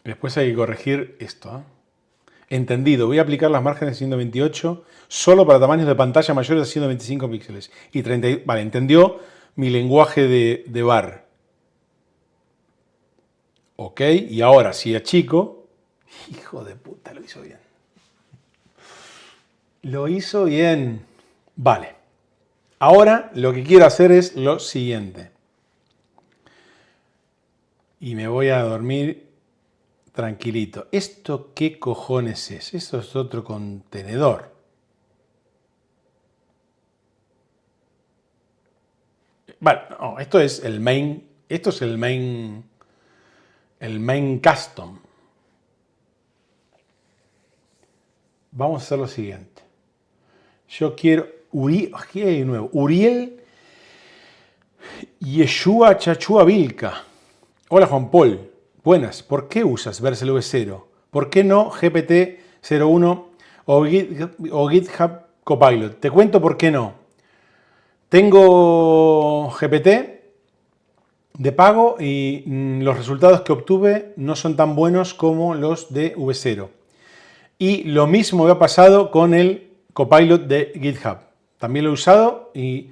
Después hay que corregir esto. Entendido, voy a aplicar las márgenes de 128 solo para tamaños de pantalla mayores de 125 píxeles. Y 30, vale, entendió mi lenguaje de bar. Ok, y ahora si achico... Hijo de puta, lo hizo bien. Lo hizo bien. Vale. Ahora lo que quiero hacer es lo siguiente. Y me voy a dormir tranquilito. ¿Esto qué cojones es? Esto es otro contenedor. Vale, no, esto es el main. Esto es el main custom. Vamos a hacer lo siguiente. Yo quiero... Aquí hay un nuevo. Uriel Yeshua Chachua Vilca. Hola Juan Paul. Buenas. ¿Por qué usas Vercel V0? ¿Por qué no GPT-01 o GitHub Copilot? Te cuento por qué no. Tengo GPT de pago y los resultados que obtuve no son tan buenos como los de V0. Y lo mismo me ha pasado con el Copilot de GitHub. También lo he usado y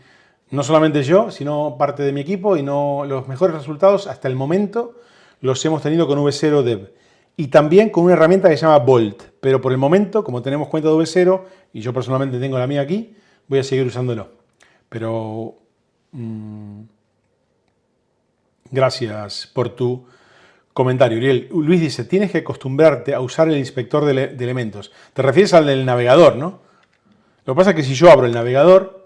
no solamente yo, sino parte de mi equipo, y los mejores resultados hasta el momento los hemos tenido con V0 Dev. Y también con una herramienta que se llama Bolt. Pero por el momento, como tenemos cuenta de V0, y yo personalmente tengo la mía aquí, voy a seguir usándolo. Pero gracias por tu comentario, Uriel. Luis dice, tienes que acostumbrarte a usar el inspector de elementos. Te refieres al del navegador, ¿no? Lo que pasa es que si yo abro el navegador,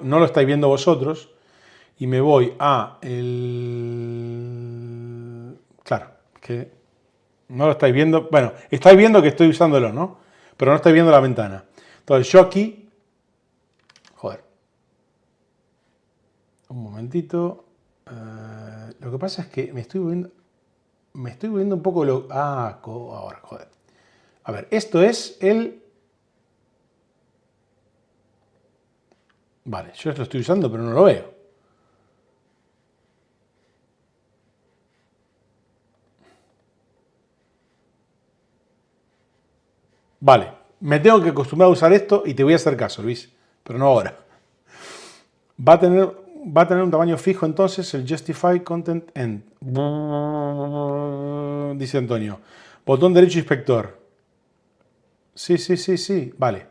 no lo estáis viendo vosotros, y me voy a el... Claro, que no lo estáis viendo. Bueno, estáis viendo que estoy usándolo, ¿no? Pero no estáis viendo la ventana. Entonces yo aquí... Joder. Un momentito. Lo que pasa es que me estoy volviendo un poco... ahora, joder. A ver, esto es el... Vale, yo lo estoy usando, pero no lo veo. Vale, me tengo que acostumbrar a usar esto y te voy a hacer caso, Luis, pero no ahora. Va a tener un tamaño fijo entonces el Justify Content End. Dice Antonio. Botón derecho inspector. Sí. Vale.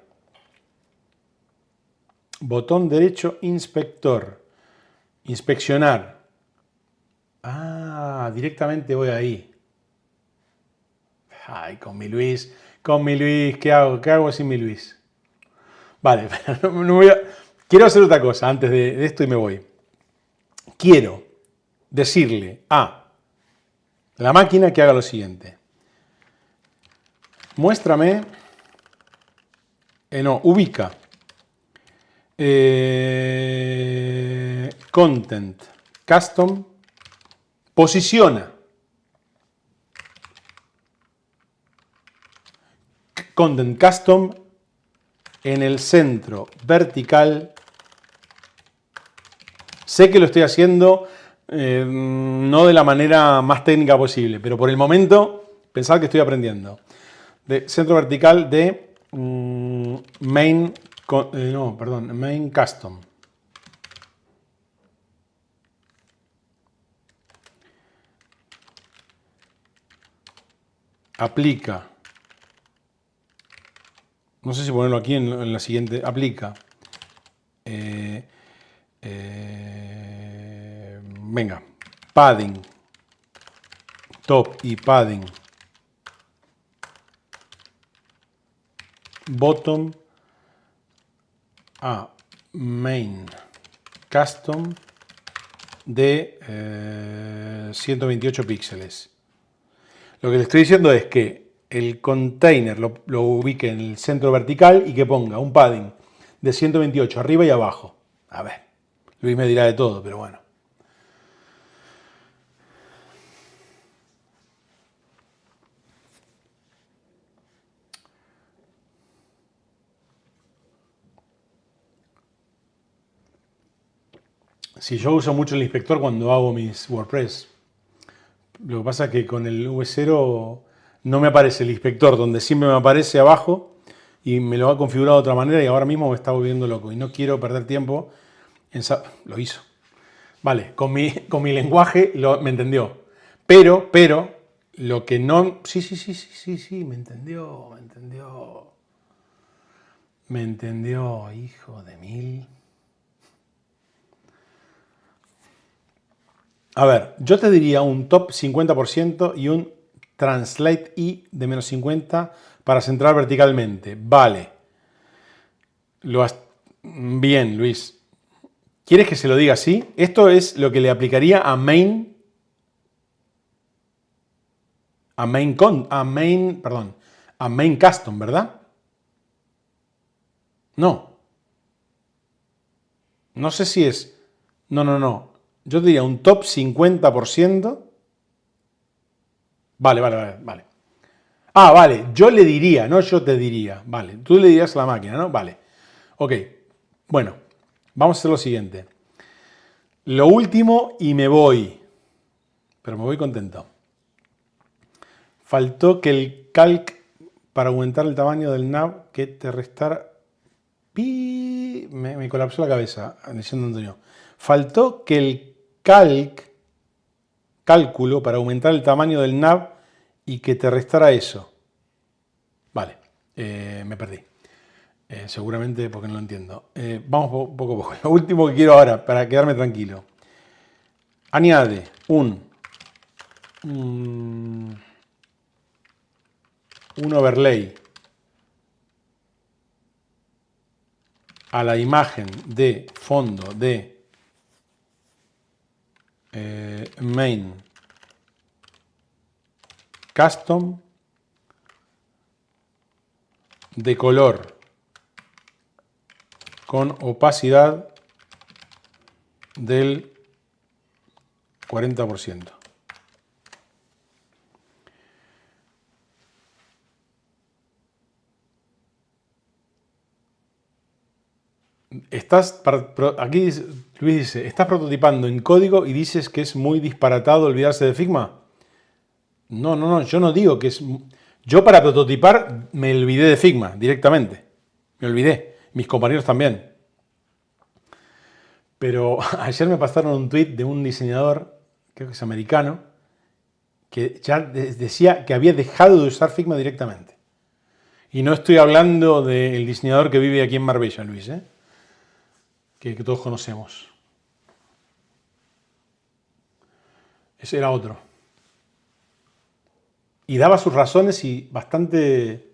Botón derecho inspector. Inspeccionar. Directamente voy ahí. Ay, con mi Luis, ¿qué hago? ¿Qué hago sin mi Luis? Vale, quiero hacer otra cosa antes de esto y me voy. Quiero decirle a la máquina que haga lo siguiente. Muéstrame, ubica content custom, posiciona content custom en el centro vertical. Sé que lo estoy haciendo no de la manera más técnica posible, pero por el momento pensad que estoy aprendiendo. De centro vertical de main custom. Aplica. No sé si ponerlo aquí en la siguiente. Aplica. Venga. Padding. Top y padding. Bottom a main custom de 128 píxeles. Lo que le estoy diciendo es que el container lo ubique en el centro vertical y que ponga un padding de 128 arriba y abajo. A ver, Luis me dirá de todo, pero bueno. Si yo uso mucho el inspector cuando hago mis WordPress. Lo que pasa es que con el V0 no me aparece el inspector, donde siempre me aparece abajo y me lo ha configurado de otra manera y ahora mismo me está volviendo loco y no quiero perder tiempo en... Lo hizo. Vale, con mi lenguaje me entendió. Pero, lo que no... Sí, me entendió. Me entendió, hijo de mil... A ver, yo te diría un top 50% y un translate I de menos 50 para centrar verticalmente. Vale. Bien, Luis. ¿Quieres que se lo diga así? Esto es lo que le aplicaría a main custom, ¿verdad? No. No sé si es... No. Yo diría un top 50%. Vale. Ah, vale. Yo le diría, no yo te diría. Vale. Tú le dirías a la máquina, ¿no? Vale. Ok. Bueno. Vamos a hacer lo siguiente. Lo último y me voy. Pero me voy contento. Faltó que el calc para aumentar el tamaño del nav que te restara... Me colapsó la cabeza, diciendo Antonio. Faltó que el cálculo para aumentar el tamaño del nav y que te restara eso. Vale, me perdí. Seguramente porque no lo entiendo. Vamos poco a poco. Lo último que quiero ahora, para quedarme tranquilo. Añade un overlay a la imagen de fondo de main custom de color con opacidad del 40%. Aquí Luis dice, estás prototipando en código y dices que es muy disparatado olvidarse de Figma. No, yo no digo que es... Yo para prototipar me olvidé de Figma directamente. Me olvidé. Mis compañeros también. Pero ayer me pasaron un tweet de un diseñador, creo que es americano, que ya decía que había dejado de usar Figma directamente. Y no estoy hablando del diseñador que vive aquí en Marbella, Luis, que todos conocemos. Ese era otro. Y daba sus razones y bastante...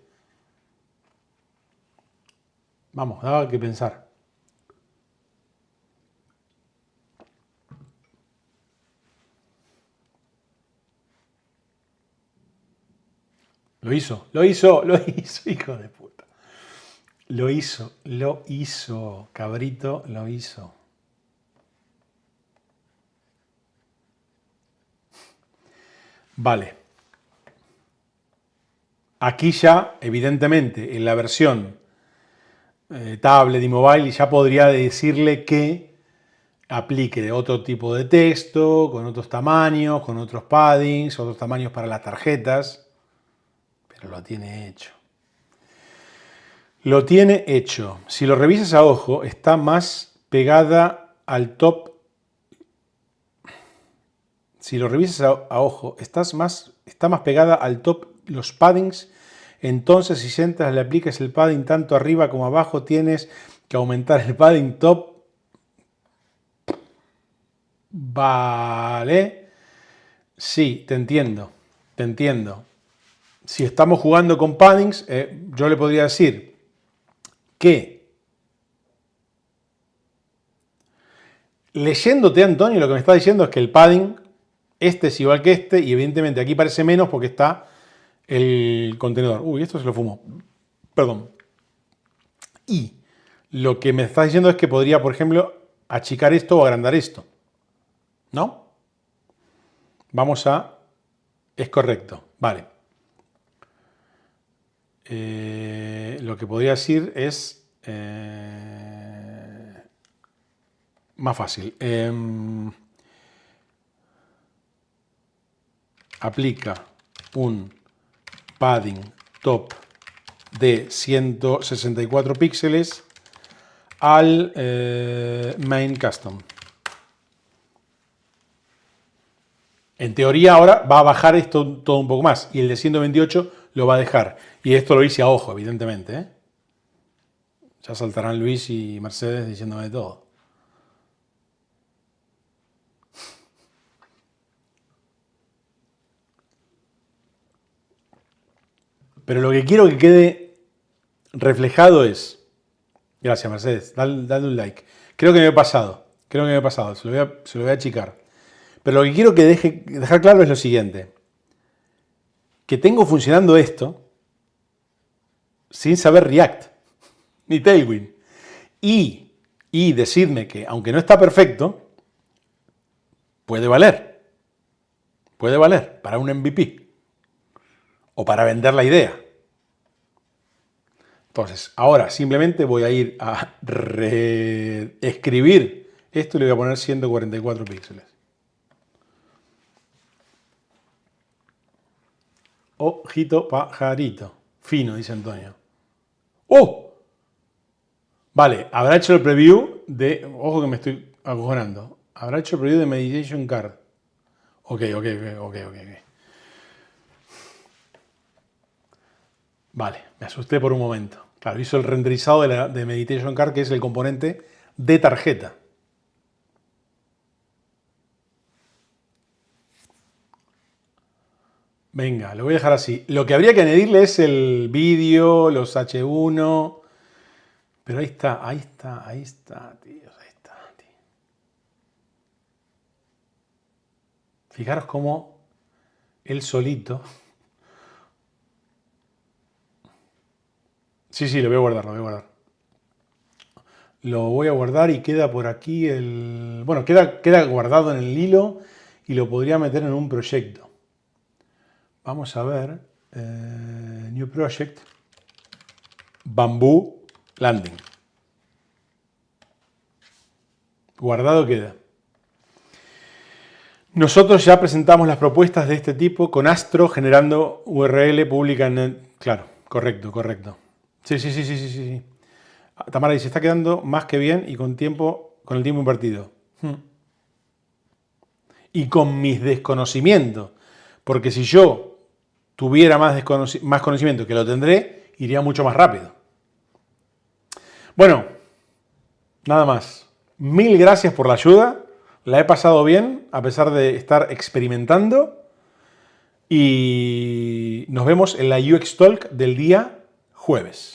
Vamos, daba que pensar. Lo hizo, hijo de puta. Lo hizo, cabrito, lo hizo. Vale. Aquí ya, evidentemente, en la versión tablet y mobile ya podría decirle que aplique de otro tipo de texto, con otros tamaños, con otros paddings, otros tamaños para las tarjetas, pero lo tiene hecho. Lo tiene hecho. Si lo revisas a ojo, está más pegada al top. Si lo revisas a ojo, está más pegada al top los paddings. Entonces, si entras, le aplicas el padding tanto arriba como abajo, tienes que aumentar el padding top. Vale. Sí, te entiendo. Si estamos jugando con paddings, yo le podría decir que, leyéndote, Antonio, lo que me está diciendo es que el padding, este es igual que este, y evidentemente aquí parece menos porque está el contenedor. Uy, esto se lo fumó. Perdón. Y lo que me está diciendo es que podría, por ejemplo, achicar esto o agrandar esto. ¿No? Vamos a... Es correcto. Vale. Lo que podría decir es... más fácil. Aplica un padding top de 164 píxeles al main custom. En teoría ahora va a bajar esto todo un poco más y el de 128 lo va a dejar. Y esto lo hice a ojo, evidentemente. Ya saltarán Luis y Mercedes diciéndome de todo. Pero lo que quiero que quede reflejado es... Gracias, Mercedes. Dale un like. Creo que me he pasado. Se lo voy a achicar. Pero lo que quiero que dejar claro es lo siguiente. Que tengo funcionando esto sin saber React ni Tailwind. y decidme que, aunque no está perfecto, puede valer. Puede valer para un MVP o para vender la idea. Entonces, ahora simplemente voy a ir a reescribir esto y le voy a poner 144 píxeles. Ojito pajarito. Fino, dice Antonio. ¡Oh! Vale, habrá hecho el preview de... Ojo que me estoy acojonando. Habrá hecho el preview de Meditation Card. Ok. Vale, me asusté por un momento. Claro, hizo el renderizado de Meditation Card, que es el componente de tarjeta. Venga, lo voy a dejar así. Lo que habría que añadirle es el vídeo, los H1. Pero ahí está, tío. Fijaros cómo él solito... Sí, lo voy a guardar, Lo voy a guardar y queda por aquí el... Bueno, queda guardado en el hilo y lo podría meter en un proyecto. Vamos a ver. New Project. Bamboo Landing. Guardado queda. Nosotros ya presentamos las propuestas de este tipo con Astro generando URL pública en... Claro, correcto. Sí. Tamara dice, está quedando más que bien y con el tiempo invertido. Y con mis desconocimientos. Porque si yo tuviera más conocimiento, que lo tendré, iría mucho más rápido. Bueno, nada más. Mil gracias por la ayuda. La he pasado bien, a pesar de estar experimentando. Y nos vemos en la UX Talk del día jueves.